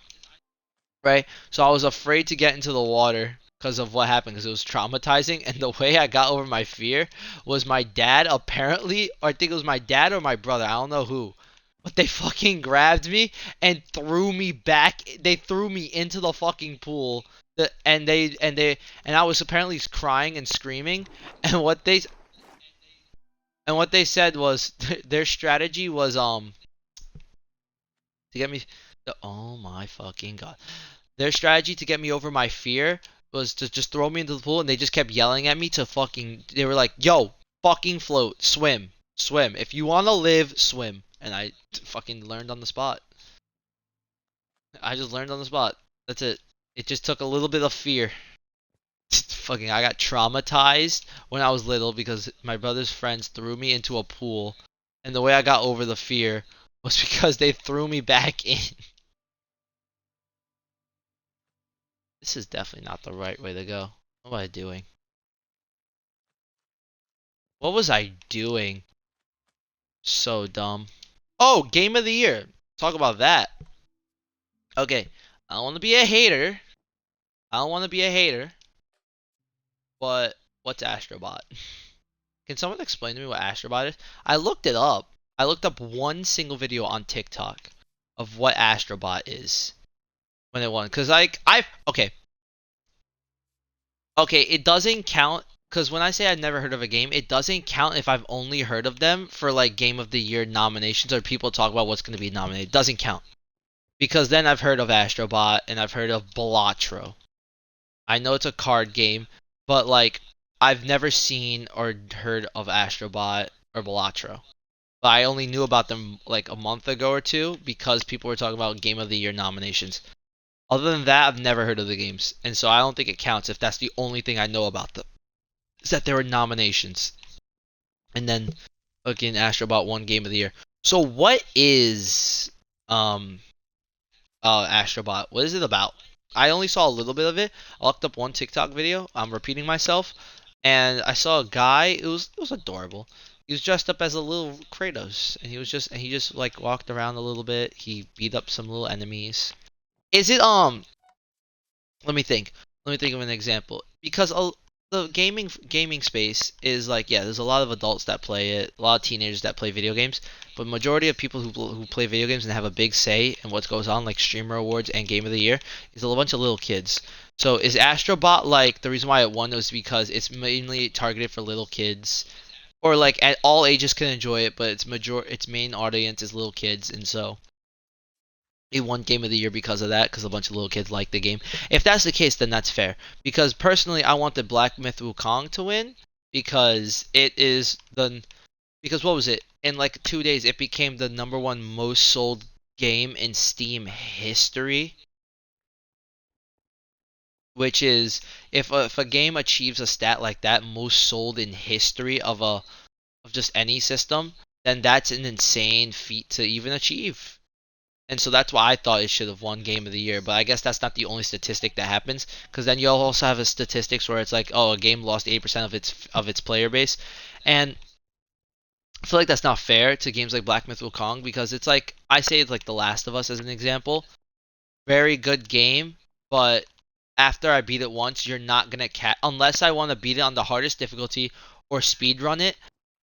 right? So I was afraid to get into the water because of what happened, because it was traumatizing. And the way I got over my fear was my dad, apparently, or I think it was my dad or my brother, I don't know who, but they fucking grabbed me and threw me back. They threw me into the fucking pool. And I was apparently crying and screaming. And what they And what they said was their strategy was to get me. Oh my fucking god! Their strategy to get me over my fear was to just throw me into the pool, and they just kept yelling at me to fucking. They were like, "Yo, fucking float, swim, swim. If you wanna live, swim." And I fucking learned on the spot. I just learned on the spot. That's it. It just took a little bit of fear. Fucking, I got traumatized when I was little because my brother's friends threw me into a pool, and the way I got over the fear was because they threw me back in. This is definitely not the right way to go. What was I doing? What was I doing? So dumb. Oh, game of the year. Talk about that. Okay, I don't want to be a hater. I don't want to be a hater. But what's Astrobot? Can someone explain to me what Astrobot is? I looked it up. I looked up one single video on TikTok of what Astrobot is when it won. Cause like okay, it doesn't count. Cause when I say I've never heard of a game, it doesn't count if I've only heard of them for like Game of the Year nominations or people talk about what's gonna be nominated. It doesn't count because then I've heard of Astrobot and I've heard of Balatro. I know it's a card game, but like I've never seen or heard of Astrobot or Balatro. But I only knew about them like a month ago or two because people were talking about Game of the Year nominations. Other than that, I've never heard of the games, and so I don't think it counts if that's the only thing I know about them. Is that there were nominations, and then again, Astrobot won Game of the Year. So what is Astrobot? What is it about? I only saw a little bit of it. I looked up one TikTok video. I'm repeating myself, and I saw a guy. It was adorable. He was dressed up as a little Kratos, and he just like walked around a little bit. He beat up some little enemies. Is it let me think. Let me think of an example. Because the gaming space is like, yeah, there's a lot of adults that play it, a lot of teenagers that play video games, but majority of people who play video games and have a big say in what goes on, like streamer awards and game of the year, is a bunch of little kids. So is Astrobot like the reason why it won was because it's mainly targeted for little kids, or like at all ages can enjoy it, but its main audience is little kids, and so it won Game of the Year because of that, because a bunch of little kids like the game. If that's the case, then that's fair. Because personally, I want the Black Myth Wukong to win because it is the because what was it? In like 2 days, it became the number one most sold game in Steam history. Which is if a game achieves a stat like that, most sold in history of just any system, then that's an insane feat to even achieve. And so that's why I thought it should have won Game of the Year. But I guess that's not the only statistic that happens, because then you'll also have a statistics where it's like, oh, a game lost 80% of its player base, and I feel like that's not fair to games like Black Myth Wukong because it's like I say it's like The Last of Us as an example, very good game, but after I beat it once, you're not gonna unless I want to beat it on the hardest difficulty or speed run it.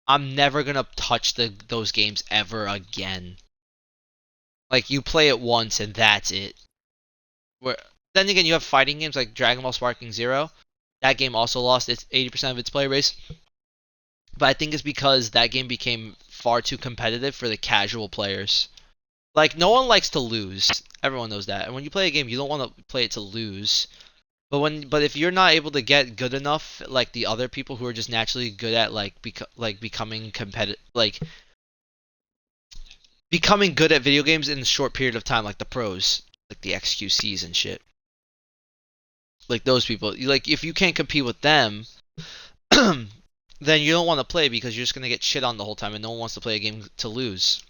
I'm never gonna touch those games ever again. Like you play it once and that's it. Where then again, you have fighting games like Dragon Ball Sparking Zero. That game also lost its 80% of its player base, but I think it's because that game became far too competitive for the casual players. Like no one likes to lose. Everyone knows that. And when you play a game, you don't want to play it to lose. But if you're not able to get good enough, like the other people who are just naturally good at like becoming competitive, like becoming good at video games in a short period of time, like the pros, like the XQCs and shit, like those people. Like if you can't compete with them, then you don't want to play because you're just gonna get shit on the whole time, and no one wants to play a game to lose.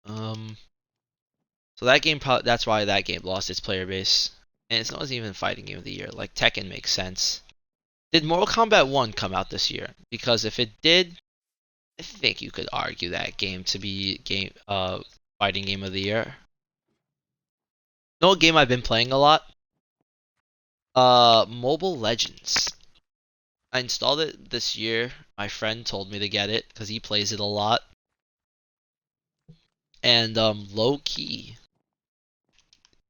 Um, so that game, that's why that game lost its player base, and it's not even fighting game of the year. Like Tekken makes sense. Did Mortal Kombat 1 come out this year? Because if it did, I think you could argue that game to be fighting game of the year. No game I've been playing a lot. Mobile Legends. I installed it this year. My friend told me to get it because he plays it a lot. And low key,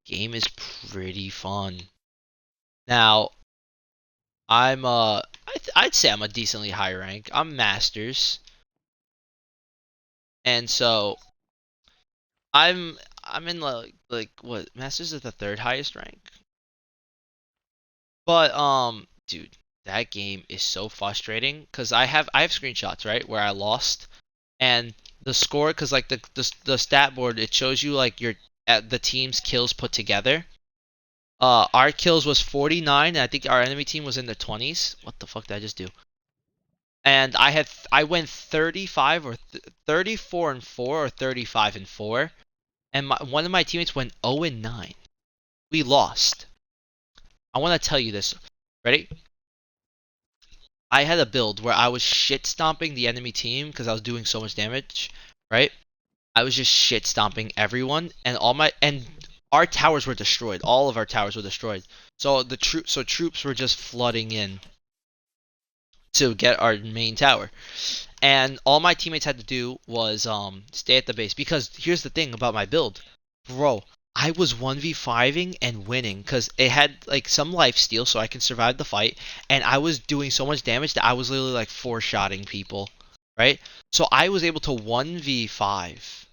game is pretty fun. Now, I'm I'd say I'm a decently high rank. I'm masters, and so I'm in like what masters is the third highest rank. But dude, that game is so frustrating because I have screenshots right where I lost and the score because like the stat board it shows you like your the team's kills put together. Our kills was 49, and I think our enemy team was in the 20s. What the fuck did I just do? And I went 35 or 34 and 4 or 35 and 4, and one of my teammates went 0 and 9. We lost. I want to tell you this. Ready? I had a build where I was shit stomping the enemy team because I was doing so much damage, right? I was just shit stomping everyone, and our towers were destroyed. All of our towers were destroyed. So troops were just flooding in to get our main tower. And all my teammates had to do was stay at the base because here's the thing about my build. Bro, I was 1v5ing and winning cuz it had like some life steal so I can survive the fight and I was doing so much damage that I was literally like four-shotting people, right? So I was able to 1v5.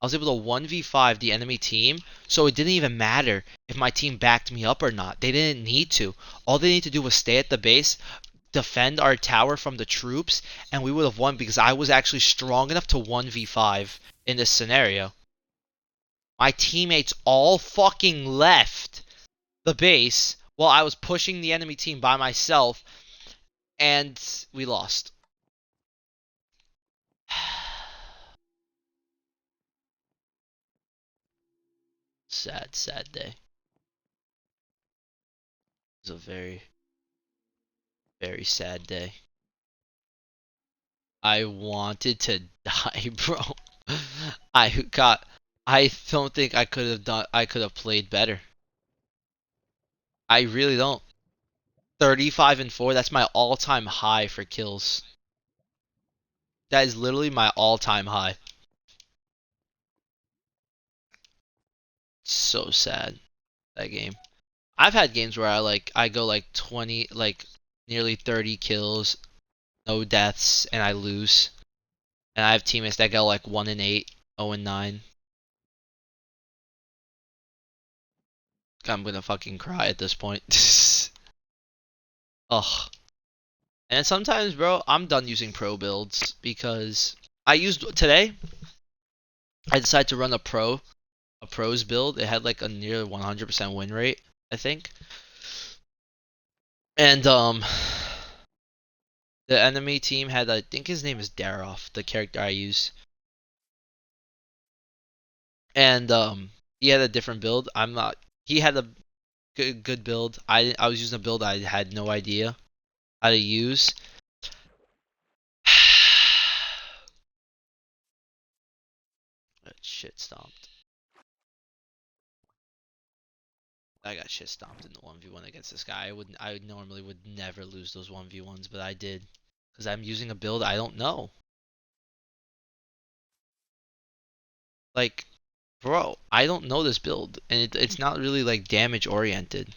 I was able to 1v5 the enemy team, so it didn't even matter if my team backed me up or not. They didn't need to. All they needed to do was stay at the base, defend our tower from the troops, and we would have won because I was actually strong enough to 1v5 in this scenario. My teammates all fucking left the base while I was pushing the enemy team by myself, and we lost. Sad, sad day. It was a very, very sad day. I wanted to die, bro. I got. I don't think I could have done. I could have played better. I really don't. 35 and 4. That's my all-time high for kills. That is literally my all-time high. So sad that game. I've had games where I go like 20, like nearly 30 kills, no deaths, and I lose. And I have teammates that go like 1 and 8, 0 and 9. I'm gonna fucking cry at this point. Ugh. And sometimes, bro, I'm done using pro builds because I used today. I decided to run a pros build. It had like a near 100% win rate, I think. And the enemy team had, I think his name is Daroff, the character I use. And he had a different build. I'm not. He had a good build. I was using a build I had no idea how to use. Shit stomped. I got shit stomped in the 1v1 against this guy. I normally would never lose those 1v1s, but I did. Because I'm using a build I don't know. Like, bro, I don't know this build. And it's not really, like, damage oriented.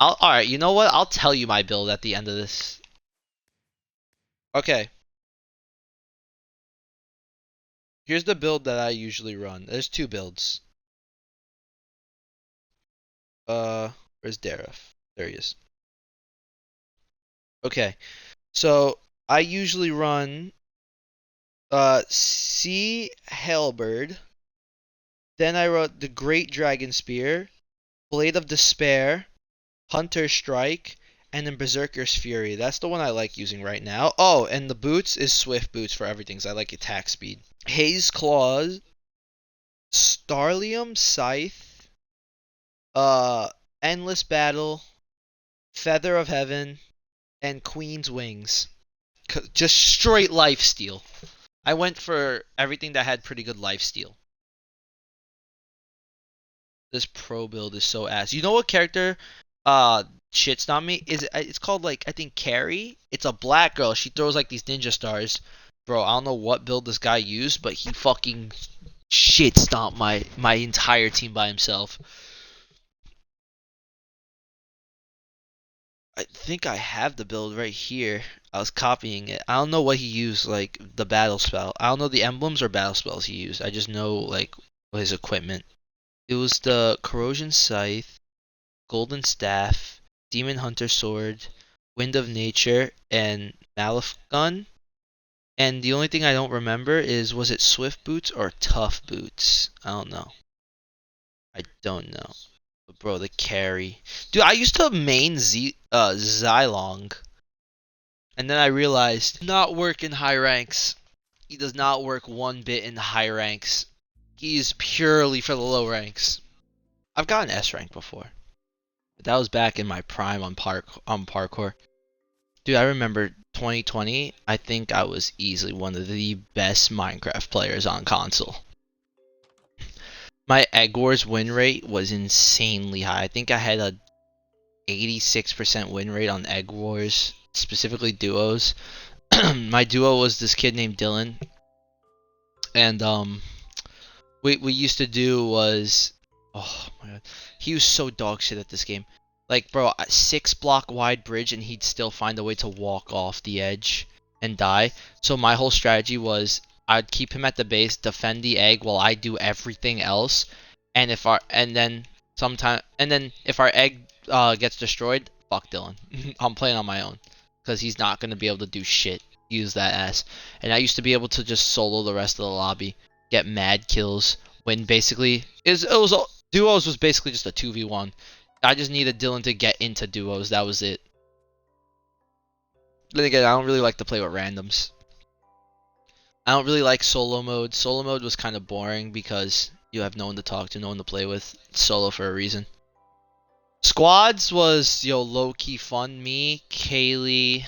Alright, you know what? I'll tell you my build at the end of this. Okay. Here's the build that I usually run. There's two builds. Where's Dareth? There he is. Okay. So, I usually run Sea Halberd. Then I wrote the Great Dragon Spear, Blade of Despair, Hunter Strike, and then Berserker's Fury. That's the one I like using right now. Oh, and the boots is Swift Boots for everything, so I like attack speed. Haze Claws, Starlium Scythe, uh, Endless Battle, Feather of Heaven, and Queen's Wings. Just straight lifesteal. I went for everything that had pretty good lifesteal. This pro build is so ass. You know what character shits on me? It's called like I think Carrie. It's a black girl. She throws like these ninja stars. Bro, I don't know what build this guy used, but he fucking shit stomped my entire team by himself. I think I have the build right here. I was copying it. I don't know what he used, like the battle spell. I don't know the emblems or battle spells he used. I just know like his equipment. It was the Corrosion Scythe, Golden Staff, Demon Hunter Sword, Wind of Nature, and Malif Gun. And the only thing I don't remember is was it Swift Boots or Tough Boots? I don't know. I don't know. But bro, the carry. Dude, I used to main Xylong. And then I realized not work in high ranks. He does not work one bit in high ranks. He is purely for the low ranks. I've gotten S rank before. But that was back in my prime on parkour. Dude, I remember 2020, I think I was easily one of the best Minecraft players on console. My Egg Wars win rate was insanely high. I think I had a 86% win rate on Egg Wars, specifically duos. My duo was this kid named Dylan, and what we used to do was, oh my god, he was so dog shit at this game. Like, bro, a 6 block wide bridge, and he'd still find a way to walk off the edge and die. So my whole strategy was I'd keep him at the base, defend the egg while I do everything else, and then if our egg gets destroyed, fuck Dylan. I'm playing on my own because he's not gonna be able to do shit. Use that ass. And I used to be able to just solo the rest of the lobby, get mad kills, when basically duos was basically just a 2v1. I just needed Dylan to get into duos. That was it. Then again, I don't really like to play with randoms. I don't really like solo mode. Solo mode was kind of boring because you have no one to talk to, no one to play with. It's solo for a reason. Squads was low key fun. Me, Kaylee,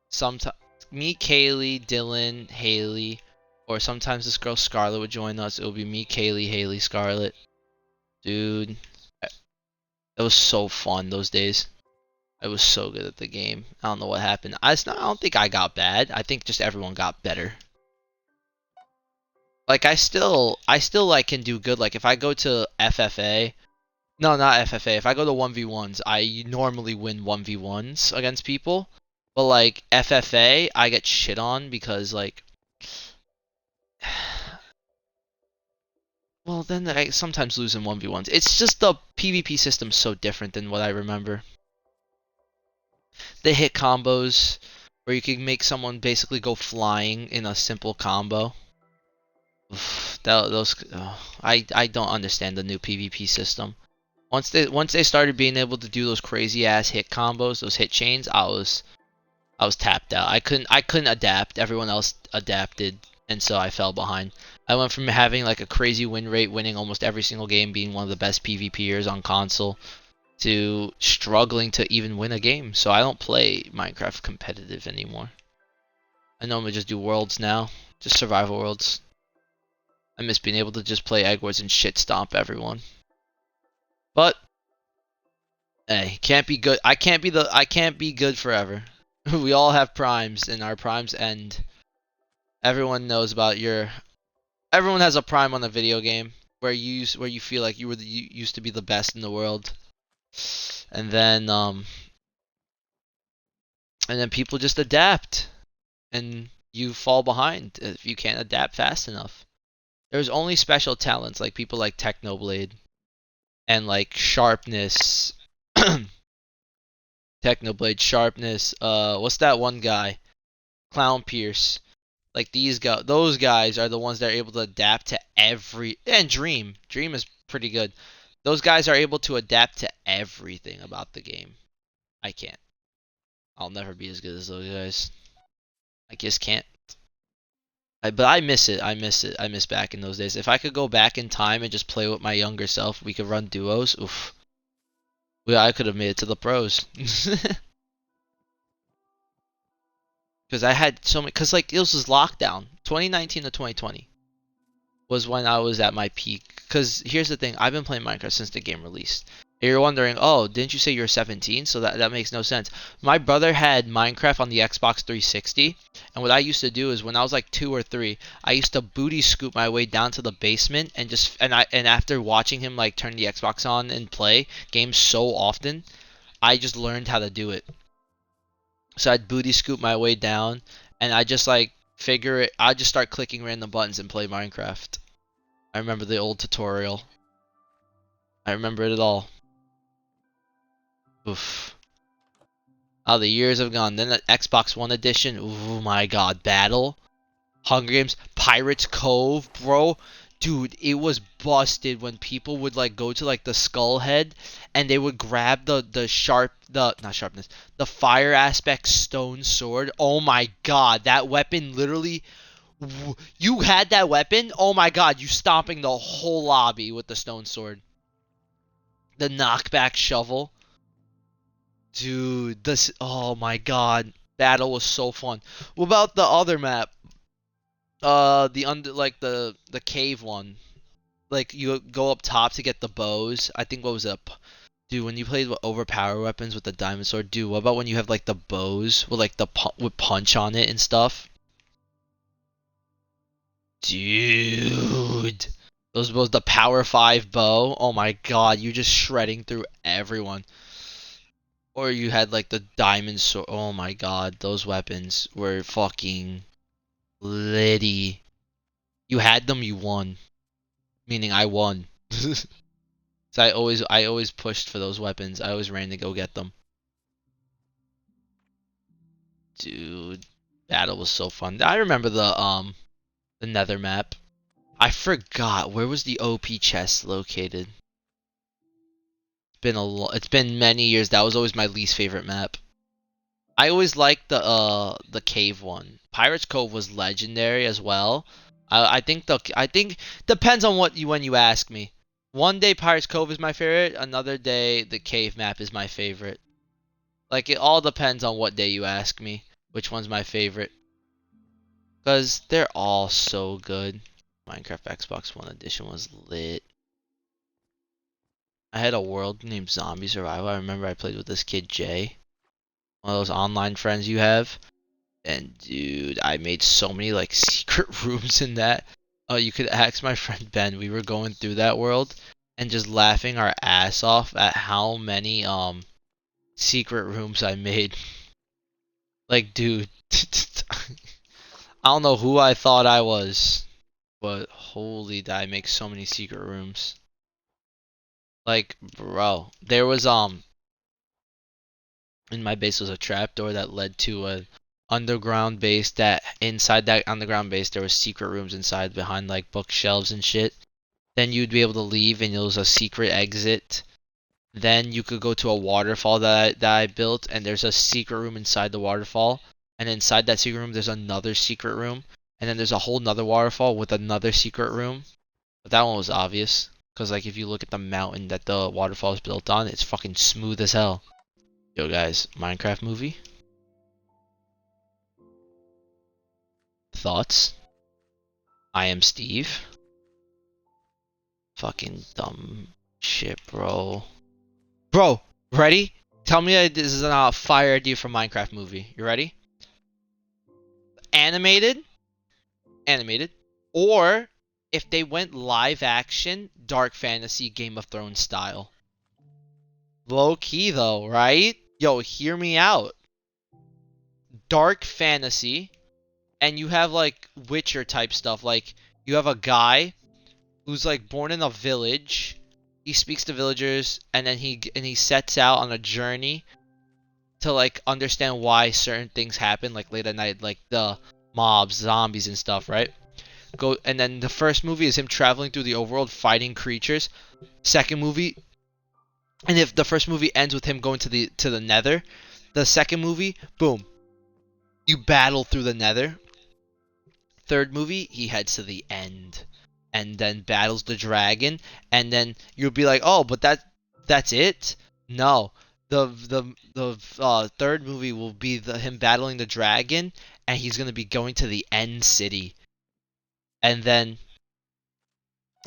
sometimes me, Kaylee, Dylan, Haley, or sometimes this girl Scarlet would join us. It would be me, Kaylee, Haley, Scarlet. Dude, it was so fun those days. I was so good at the game. I don't know what happened. I don't think I got bad. I think just everyone got better. Like I still like can do good. Like if I go to FFA, no, not FFA. If I go to 1v1s, I normally win 1v1s against people. But like FFA, I get shit on because like, well then I sometimes lose in 1v1s. It's just the PvP system's so different than what I remember. The hit combos where you can make someone basically go flying in a simple combo. I don't understand the new PvP system. Once they started being able to do those crazy ass hit combos, those hit chains, I was tapped out. I couldn't adapt. Everyone else adapted, and so I fell behind. I went from having like a crazy win rate, winning almost every single game, being one of the best PvPers on console, to struggling to even win a game. So I don't play Minecraft competitive anymore. I normally just do worlds now, just survival worlds. I miss being able to just play Egg Wars and shit stomp everyone. But hey, can't be good. I can't be good forever. We all have primes, and our primes end. Everyone knows about everyone has a prime on a video game where you feel like you used to be the best in the world. And then people just adapt, and you fall behind if you can't adapt fast enough. There's only special talents like people like Technoblade and like Sharpness. Technoblade, Sharpness, what's that one guy? Clown Pierce. Like those guys are the ones that are able to adapt to and Dream. Dream is pretty good. Those guys are able to adapt to everything about the game. I can't. I'll never be as good as those guys. I just can't. But I miss it. I miss it. I miss back in those days. If I could go back in time and just play with my younger self, we could run duos. Oof. Well, I could have made it to the pros. Because I had so many. Because like it was lockdown. 2019 to 2020 was when I was at my peak. Because here's the thing. I've been playing Minecraft since the game released. You're wondering, oh, didn't you say you're 17? So that makes no sense. My brother had Minecraft on the Xbox 360, and what I used to do is when I was like 2 or 3, I used to booty scoop my way down to the basement and after watching him like turn the Xbox on and play games so often, I just learned how to do it. So I'd booty scoop my way down, and I just like figure it. I just start clicking random buttons and play Minecraft. I remember the old tutorial. I remember it all. Oof. How the years have gone. Then the Xbox One edition. Oh my God, Battle, Hunger Games, Pirates Cove, bro. Dude, it was busted when people would like go to like the skull head and they would grab the not sharpness, the fire aspect stone sword. Oh my God, that weapon literally, you had that weapon. Oh my God, you stomping the whole lobby with the stone sword. The knockback shovel. Dude, this, oh my God, battle was so fun. What about the other map? The under, like the cave one. Like you go up top to get the bows. I think what was up? Dude, when you played with overpower weapons with the diamond sword, dude, what about when you have like the bows with like with punch on it and stuff? Dude, those bows, the power 5 bow. Oh my God, you just shredding through everyone. Or you had like the diamond sword. Oh my God, those weapons were fucking litty. You had them, you won. Meaning I won. So I always pushed for those weapons. I always ran to go get them. Dude, battle was so fun. I remember the Nether map. I forgot where was the OP chest located. It's been many years. That was always my least favorite map. I always liked the cave one. Pirates Cove was legendary as well. I think depends on when you ask me. One day Pirates Cove is my favorite. Another day the cave map is my favorite. Like it all depends on what day you ask me which one's my favorite. Cause they're all so good. Minecraft Xbox One edition was lit. I had a world named Zombie Survival. I remember I played with this kid Jay, one of those online friends you have. And dude, I made so many like secret rooms in that. Oh, you could ask my friend Ben. We were going through that world and just laughing our ass off at how many secret rooms I made. Like, dude, I don't know who I thought I was, but holy, did I make so many secret rooms. Like, bro, there was in my base was a trapdoor that led to a underground base. That inside that underground base there was secret rooms inside behind like bookshelves and shit. Then you'd be able to leave and there was a secret exit. Then you could go to a waterfall that I built and there's a secret room inside the waterfall. And inside that secret room there's another secret room. And then there's a whole nother waterfall with another secret room. But that one was obvious. Because like if you look at the mountain that the waterfall is built on, it's fucking smooth as hell. Yo guys, Minecraft movie? Thoughts? I am Steve. Fucking dumb shit, bro. Bro, ready? Tell me that this is not a fire idea for Minecraft movie. You ready? Animated? Animated. Or, if they went live action, dark fantasy, Game of Thrones style. Low key though, right? Yo, hear me out. Dark fantasy, and you have like Witcher type stuff. Like, you have a guy who's like born in a village. He speaks to villagers, and then he sets out on a journey to like understand why certain things happen, like late at night, like the mobs, zombies, and stuff, right? Go, and then the first movie is him traveling through the overworld fighting creatures. Second movie, and if the first movie ends with him going to the Nether, the second movie, boom, you battle through the Nether. Third movie, he heads to the end and then battles the dragon, and then you'll be like, "Oh, but that's it?" No. The third movie will be him battling the dragon, and he's going to be going to the end city. And then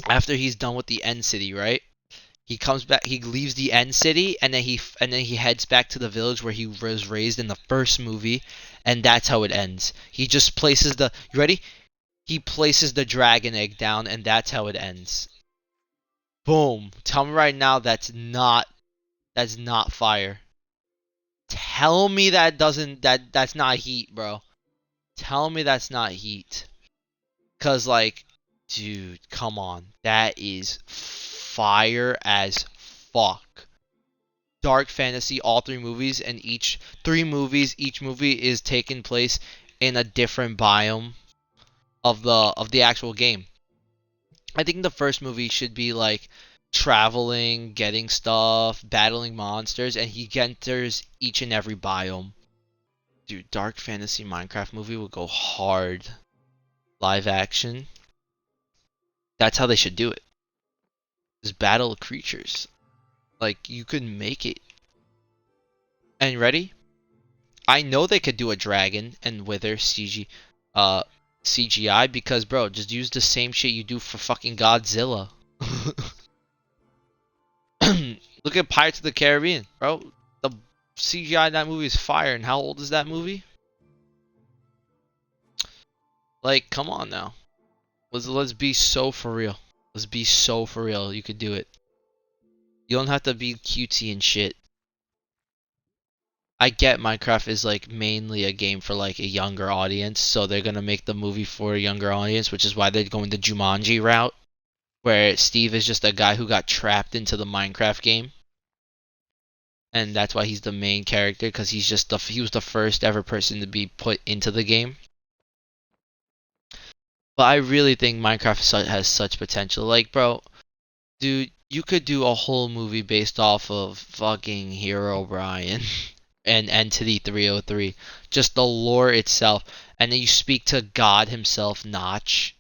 after he's done with the end city, right? He comes back, he leaves the end city, and then he heads back to the village where he was raised in the first movie, and that's how it ends. He just places the, you ready? He places the dragon egg down, and that's how it ends. Boom. Tell me right now that's not fire. Tell me that's not heat, bro. Tell me that's not heat. Cause like, dude, come on. That is fire as fuck. Dark fantasy, all three movies, and each movie is taking place in a different biome of the actual game. I think the first movie should be like traveling, getting stuff, battling monsters, and he enters each and every biome. Dude, dark fantasy Minecraft movie will go hard. Live action. That's how they should do it. Just battle creatures. Like you could make it. And ready? I know they could do a dragon and wither uh CGI because bro, just use the same shit you do for fucking Godzilla. Look at Pirates of the Caribbean, bro. The CGI in that movie is fire. And how old is that movie? Like, come on now. Let's be so for real. Let's be so for real. You could do it. You don't have to be cutesy and shit. I get Minecraft is like mainly a game for like a younger audience, so they're gonna make the movie for a younger audience, which is why they're going the Jumanji route, where Steve is just a guy who got trapped into the Minecraft game, and that's why he's the main character because he was the first ever person to be put into the game. But I really think Minecraft has such potential. Like, bro, dude, you could do a whole movie based off of fucking Hero Brian and Entity 303. Just the lore itself. And then you speak to God himself, Notch.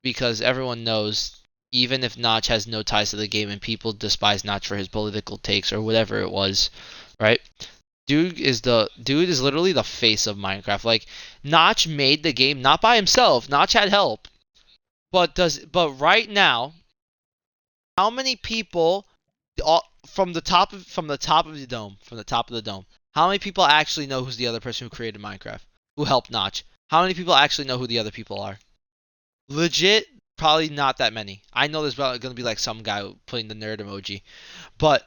Because everyone knows, even if Notch has no ties to the game and people despise Notch for his political takes or whatever it was, right? Dude is literally the face of Minecraft. Like, Notch made the game not by himself. Notch had help. But right now, how many people from the top of the dome, how many people actually know who's the other person who created Minecraft? Who helped Notch? How many people actually know who the other people are? Legit, probably not that many. I know there's going to be like some guy putting the nerd emoji, but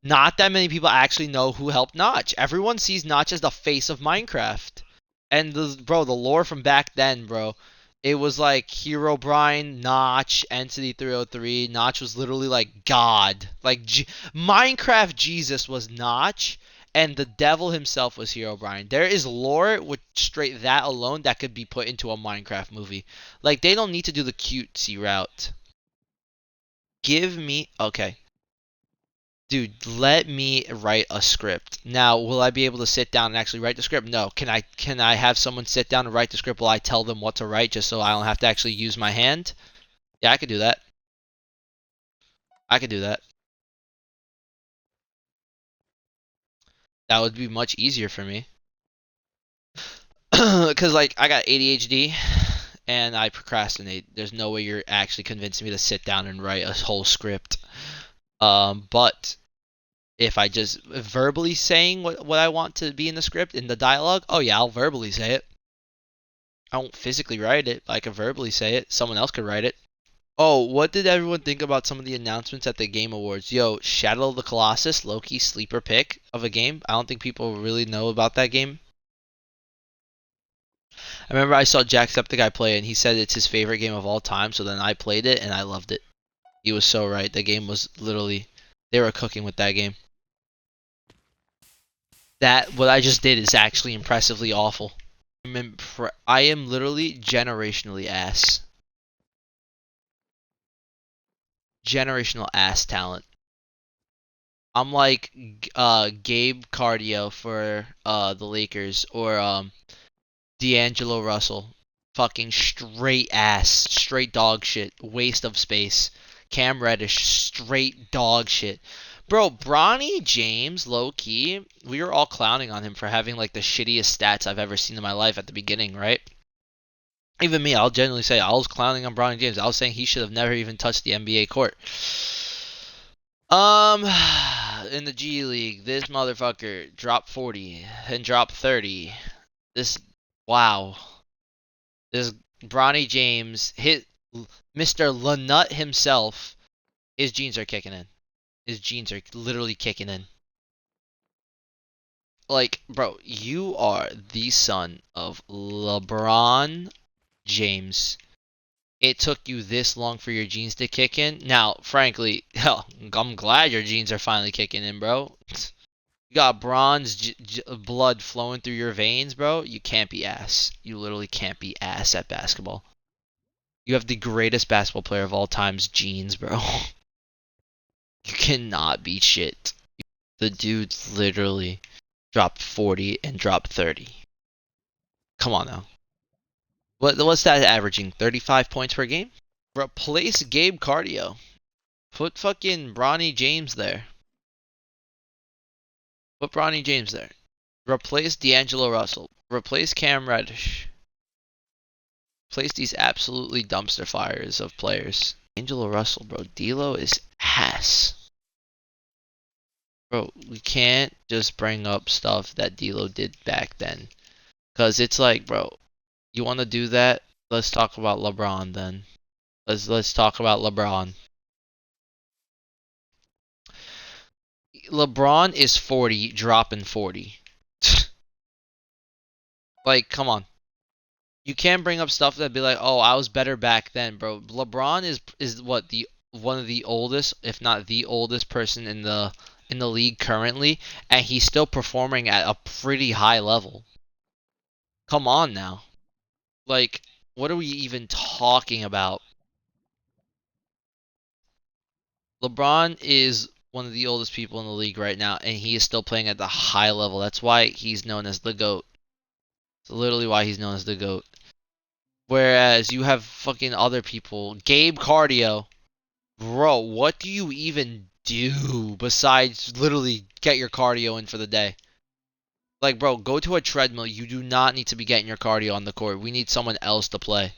not that many people actually know who helped Notch. Everyone sees Notch as the face of Minecraft. And the lore from back then, bro, it was like Hero Brian, Notch, Entity 303. Notch was literally like God. Like Minecraft Jesus was Notch, and the devil himself was Hero Brian. There is lore with straight that alone that could be put into a Minecraft movie. Like they don't need to do the cutesy route. Give me okay. Dude, let me write a script. Now, will I be able to sit down and actually write the script? No. Can I have someone sit down and write the script while I tell them what to write just so I don't have to actually use my hand? Yeah, I could do that. I could do that. That would be much easier for me. Cuz like I got ADHD and I procrastinate. There's no way you're actually convincing me to sit down and write a whole script. But if I just verbally saying what I want to be in the script, in the dialogue, oh yeah, I'll verbally say it. I won't physically write it, but I can verbally say it. Someone else could write it. Oh, what did everyone think about some of the announcements at the Game Awards? Yo, Shadow of the Colossus, low-key sleeper pick of a game. I don't think people really know about that game. I remember I saw Jacksepticeye play it, and he said it's his favorite game of all time, so then I played it, and I loved it. He was so right. The game was literally... They were cooking with that game. What I just did is actually impressively awful. I am literally generationally ass. Generational ass talent. I'm like Gabe Cardio for the Lakers or D'Angelo Russell. Fucking straight ass, straight dog shit, waste of space. Cam Reddish, straight dog shit. Bro, Bronny James, low key, we were all clowning on him for having like the shittiest stats I've ever seen in my life at the beginning, right? Even me, I'll genuinely say I was clowning on Bronny James. I was saying he should have never even touched the NBA court. In the G League, this motherfucker dropped 40 and dropped 30. Wow. This Bronny James hit Mr. Lanut himself. His jeans are kicking in. His jeans are literally kicking in. Like, bro, you are the son of LeBron James. It took you this long for your genes to kick in. Now, frankly, hell, I'm glad your genes are finally kicking in, bro. You got bronze blood flowing through your veins, bro. You can't be ass. You literally can't be ass at basketball. You have the greatest basketball player of all time's genes, bro. You cannot be shit. The dude literally dropped 40 and dropped 30. Come on now. What's that averaging? 35 points per game? Replace Gabe Cardio. Put fucking Bronny James there. Put Bronny James there. Replace D'Angelo Russell. Replace Cam Reddish. Replace these absolutely dumpster fires of players. D'Angelo Russell, bro. D'Lo is ass. Bro, we can't just bring up stuff that D'Lo did back then. Because it's like, bro, you want to do that? Let's talk about LeBron then. Let's talk about LeBron. LeBron is 40, dropping 40. Like, come on. You can't bring up stuff that'd be like, oh, I was better back then, bro. LeBron is what the one of the oldest, if not the oldest person in the league currently, and he's still performing at a pretty high level. Come on now. Like, what are we even talking about? LeBron is one of the oldest people in the league right now, and he is still playing at the high level. That's why he's known as the GOAT. It's literally why he's known as the GOAT. Whereas you have fucking other people. Gabe Cardio. Bro, what do you even do besides literally get your cardio in for the day? Like, bro, go to a treadmill. You do not need to be getting your cardio on the court. We need someone else to play.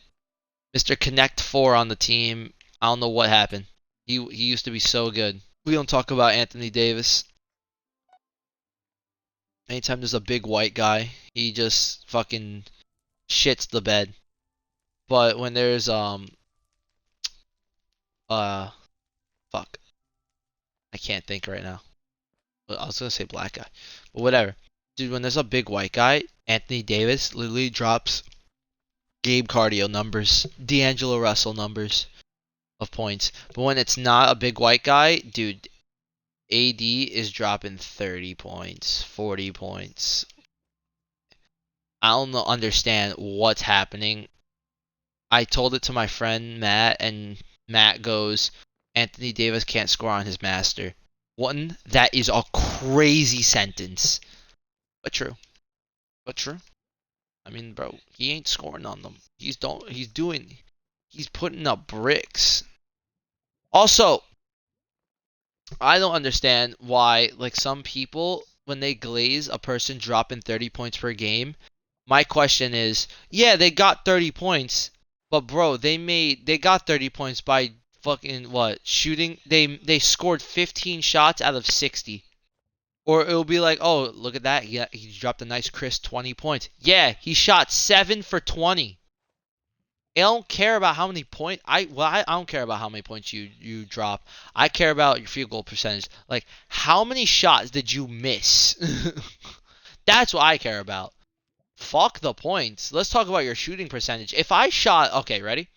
Mr. Connect 4 on the team. I don't know what happened. He used to be so good. We don't talk about Anthony Davis. Anytime there's a big white guy, he just fucking shits the bed. But when there's fuck, I can't think right now. I was gonna say black guy, but whatever. Dude, when there's a big white guy, Anthony Davis literally drops Gabe Cardio numbers, D'Angelo Russell numbers of points. But when it's not a big white guy, dude, AD is dropping 30 points, 40 points. I don't understand what's happening. I told it to my friend Matt, and Matt goes, Anthony Davis can't score on his master. One, that is a crazy sentence. But true. But true. I mean, bro, he ain't scoring on them. He's putting up bricks. Also, I don't understand why, like, some people, when they glaze a person dropping 30 points per game, my question is, yeah, they got 30 points, but bro, they got 30 points by fucking what? Shooting. They scored 15 shots out of 60. Or it'll be like, oh, look at that. He dropped a nice crisp 20 points. Yeah, he shot 7 for 20. I don't care about how many points I don't care about how many points you drop. I care about your field goal percentage. Like, how many shots did you miss? That's what I care about. Fuck the points. Let's talk about your shooting percentage. If I shot, okay, ready?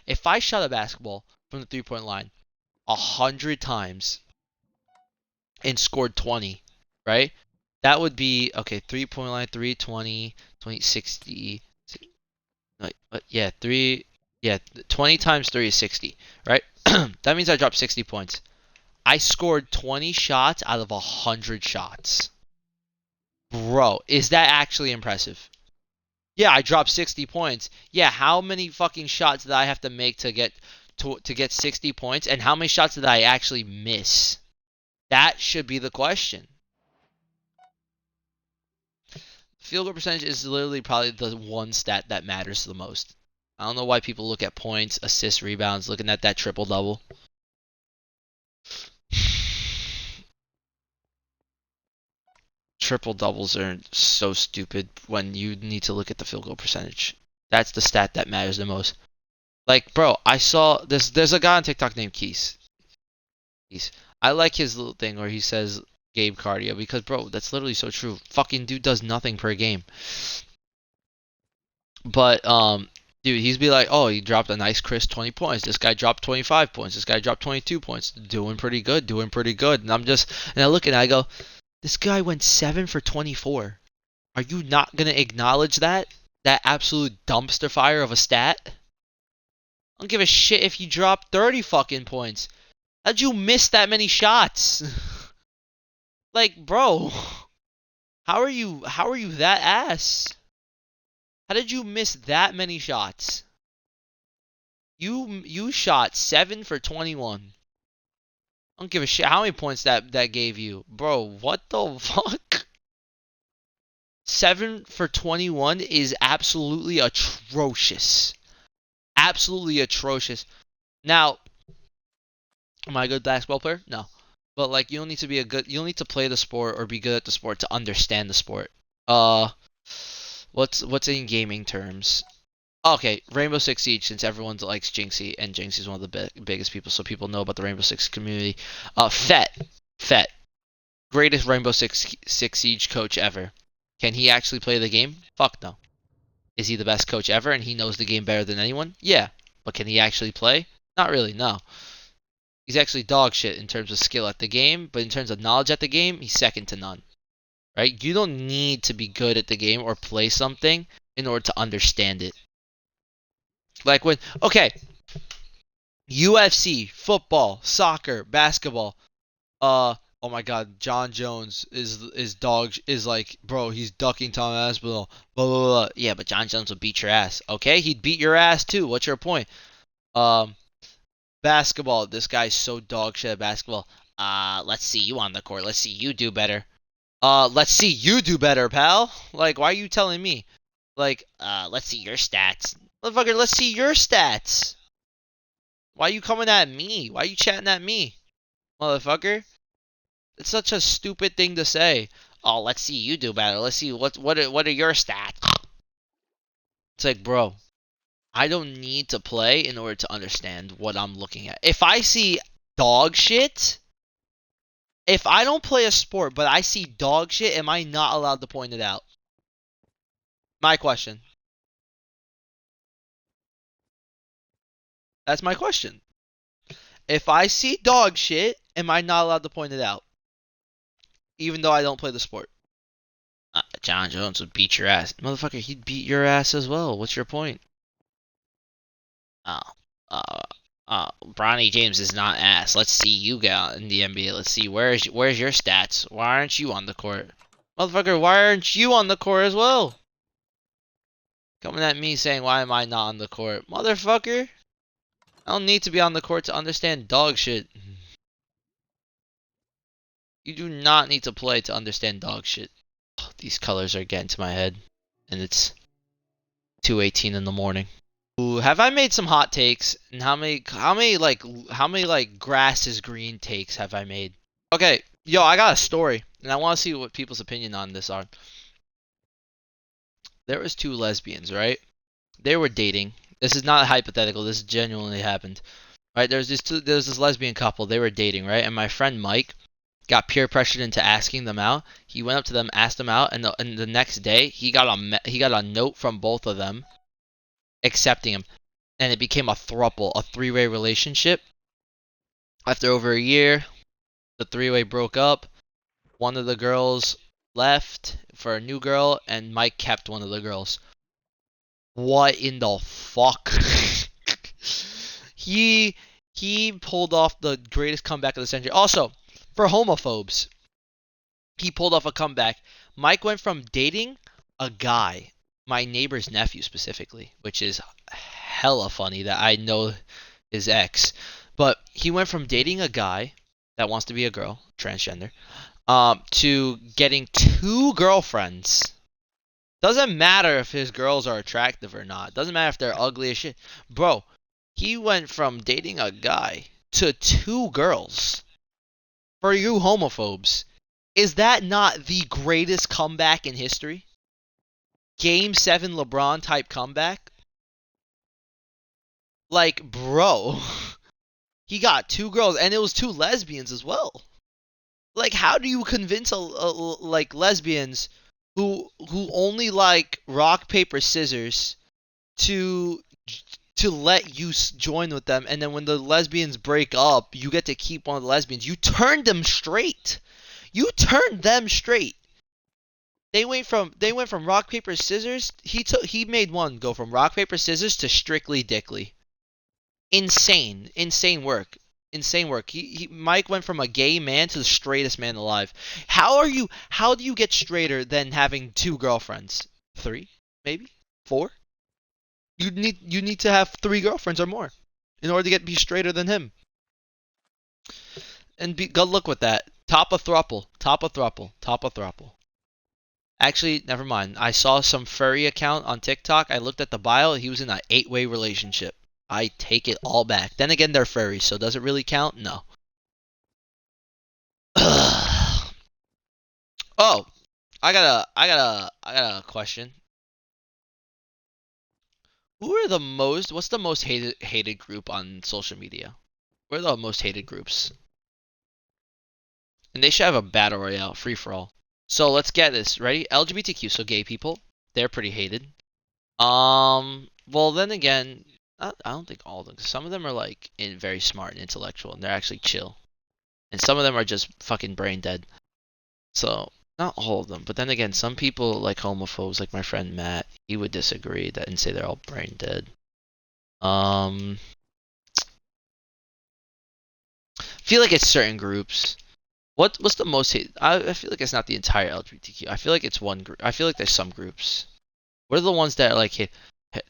If I shot a basketball from the 3-point line 100 times and scored 20, right? That would be, okay, 3-point line, 320, 20, 60. Yeah, 20 times 3 is 60, right? That means I dropped 60 points. I scored 20 shots out of 100 shots. Bro, is that actually impressive? Yeah, I dropped 60 points. Yeah, how many fucking shots did I have to make to get 60 points? And how many shots did I actually miss? That should be the question. Field goal percentage is literally probably the one stat that matters the most. I don't know why people look at points, assists, rebounds, looking at that triple-double. Triple-doubles are so stupid when you need to look at the field goal percentage. That's the stat that matters the most. Like, bro, I saw there's a guy on TikTok named Keys. I like his little thing where he says game cardio because, bro, that's literally so true. Fucking dude does nothing per game. But dude, he's be like, oh, he dropped a nice crisp 20 points. This guy dropped 25 points. This guy dropped 22 points. Doing pretty good. Doing pretty good. And I look and I go, this guy went 7 for 24. Are you not gonna acknowledge that? That absolute dumpster fire of a stat? I don't give a shit if you dropped 30 fucking points. How'd you miss that many shots? Like, bro, how are you that ass? How did you miss that many shots? You shot 7 for 21. I don't give a shit how many points that gave you. Bro, what the fuck? 7 for 21 is absolutely atrocious. Absolutely atrocious. Now, am I a good basketball player? No. But like you don't need to be you don't need to play the sport or be good at the sport to understand the sport. What's in gaming terms? Okay, Rainbow Six Siege, since everyone likes Jinxie, and Jinxie's one of the biggest people, so people know about the Rainbow Six community. Fett, greatest Rainbow Six Siege coach ever. Can he actually play the game? Fuck no. Is he the best coach ever, and he knows the game better than anyone? Yeah, but can he actually play? Not really, no. He's actually dog shit in terms of skill at the game, but in terms of knowledge at the game, he's second to none. Right? You don't need to be good at the game or play something in order to understand it. Like when, okay, UFC, football, soccer, basketball. Oh my God, John Jones is like, bro, he's ducking Tom Aspinall. Blah, blah, blah. Yeah, but John Jones will beat your ass. Okay, he'd beat your ass too. What's your point? Basketball. This guy's so dog shit at basketball. Let's see you on the court. Let's see you do better. Let's see you do better, pal. Like, why are you telling me? Like, let's see your stats. Motherfucker, let's see your stats. Why are you coming at me? Why are you chatting at me? Motherfucker. It's such a stupid thing to say. Oh, let's see you do better. Let's see what are your stats. It's like, bro, I don't need to play in order to understand what I'm looking at. If I see dog shit, if I don't play a sport but I see dog shit, am I not allowed to point it out? My question. That's my question. If I see dog shit, am I not allowed to point it out? Even though I don't play the sport. John Jones would beat your ass. Motherfucker, he'd beat your ass as well. What's your point? Oh. Bronny James is not ass. Let's see you get out in the NBA. Let's see, where's your stats? Why aren't you on the court? Motherfucker, why aren't you on the court as well? Coming at me saying, why am I not on the court? Motherfucker. I don't need to be on the court to understand dog shit. You do not need to play to understand dog shit. Oh, these colors are getting to my head. And it's 2:18 in the morning. Ooh, have I made some hot takes? And how many grass is green takes have I made? Okay, yo, I got a story. And I want to see what people's opinion on this are. There was two lesbians, right? They were dating. This is not hypothetical. This genuinely happened. Right? There's this lesbian couple. They were dating, right? And my friend Mike got peer pressured into asking them out. He went up to them, asked them out, and the next day he got a note from both of them accepting him, and it became a throuple, a three-way relationship. After over a year, the three-way broke up. One of the girls left for a new girl, and Mike kept one of the girls. What in the fuck? he pulled off the greatest comeback of the century. Also, for homophobes, he pulled off a comeback. Mike went from dating a guy, my neighbor's nephew specifically, which is hella funny that I know his ex, but he went from dating a guy that wants to be a girl, transgender, to getting two girlfriends. Doesn't matter if his girls are attractive or not. Doesn't matter if they're ugly as shit. Bro, he went from dating a guy to two girls. For you homophobes, is that not the greatest comeback in history? Game 7 LeBron type comeback? Like, bro, he got two girls, and it was two lesbians as well. Like, how do you convince like lesbians who only like rock paper scissors to to let you join with them, and then when the lesbians break up, you get to keep one of the lesbians. You turned them straight. You turned them straight. They went from rock paper scissors. He made one go from rock paper scissors to strictly dickly. Insane work. Insane work. Mike went from a gay man to the straightest man alive. How do you get straighter than having 2 girlfriends? 3, maybe? 4? You need to have 3 girlfriends or more in order to be straighter than him. And good luck with that. Top a thruple. Top a thruple. Top a thruple. Actually, never mind. I saw some furry account on TikTok. I looked at the bio. He was in an 8-way relationship. I take it all back. Then again, they're furries, so does it really count? No. Oh, I got a question. What's the most hated group on social media? What are the most hated groups? And they should have a battle royale, free for all. So let's get this. Ready? LGBTQ, so gay people. They're pretty hated. Well then again, I don't think all of them. 'Cause some of them are like very smart and intellectual, and they're actually chill. And some of them are just fucking brain dead. So not all of them, but then again, some people like homophobes, like my friend Matt. He would disagree and say they're all brain dead. I feel like it's certain groups. What's the most hate? I feel like it's not the entire LGBTQ. I feel like it's one group. I feel like there's some groups. What are the ones that are like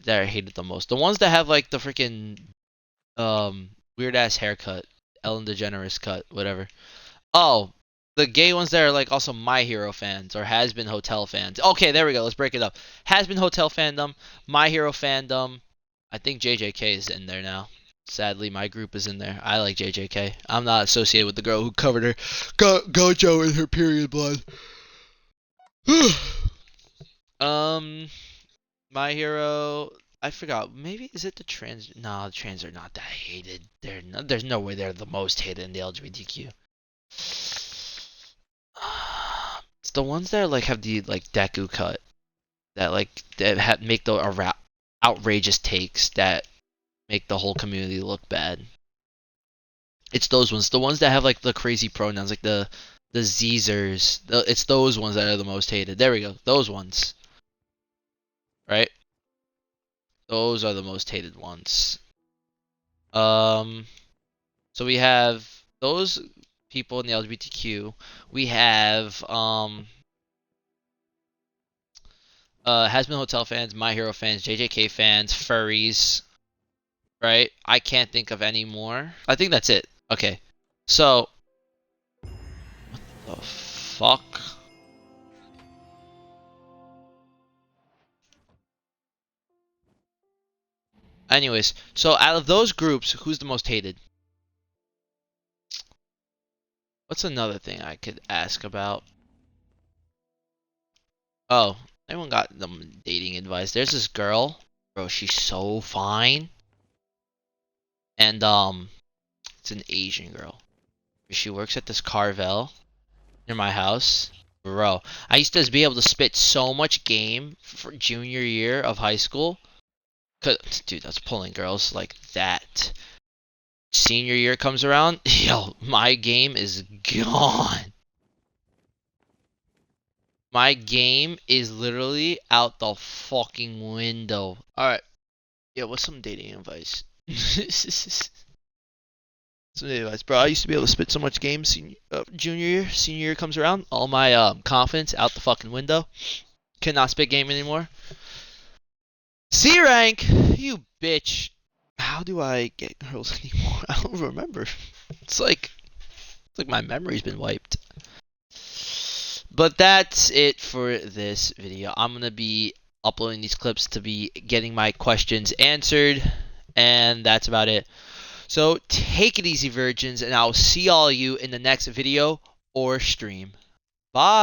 that are hated the most? The ones that have like the freaking weird ass haircut, Ellen DeGeneres cut, whatever. Oh, the gay ones that are like also My Hero fans or Has Been Hotel fans. Okay, there we go. Let's break it up. Has Been Hotel fandom, My Hero fandom. I think JJK is in there now. Sadly, my group is in there. I like JJK. I'm not associated with the girl who covered her Gojo in her period blood. My Hero. I forgot. Maybe is it the trans? No, the trans are not that hated. There's no way they're the most hated in the LGBTQ. It's the ones that like have the like Deku cut that make the outrageous takes that make the whole community look bad. It's those ones. The ones that have like the crazy pronouns, like the Zers. It's those ones that are the most hated. There we go. Those ones. Right? Those are the most hated ones. So we have those people in the LGBTQ. We have Has Been Hotel fans, My Hero fans, JJK fans, furries. Right? I can't think of any more. I think that's it. Okay. So what the fuck? Anyways, so out of those groups, who's the most hated? What's another thing I could ask about? Oh, anyone got them dating advice? There's this girl, bro. She's so fine, and it's an Asian girl. She works at this Carvel near my house, bro. I used to be able to spit so much game for junior year of high school. Cause, dude, that's pulling girls like that. Senior year comes around, yo, my game is gone. My game is literally out the fucking window. Alright. Yeah, what's some dating advice? Some dating advice. Bro, I used to be able to spit so much game junior year. Senior year comes around, all my confidence out the fucking window. Cannot spit game anymore. C rank! You bitch. How do I get girls anymore? I don't remember. It's like my memory's been wiped. But that's it for this video. I'm going to be uploading these clips to be getting my questions answered. And that's about it. So take it easy, virgins. And I'll see all of you in the next video or stream. Bye.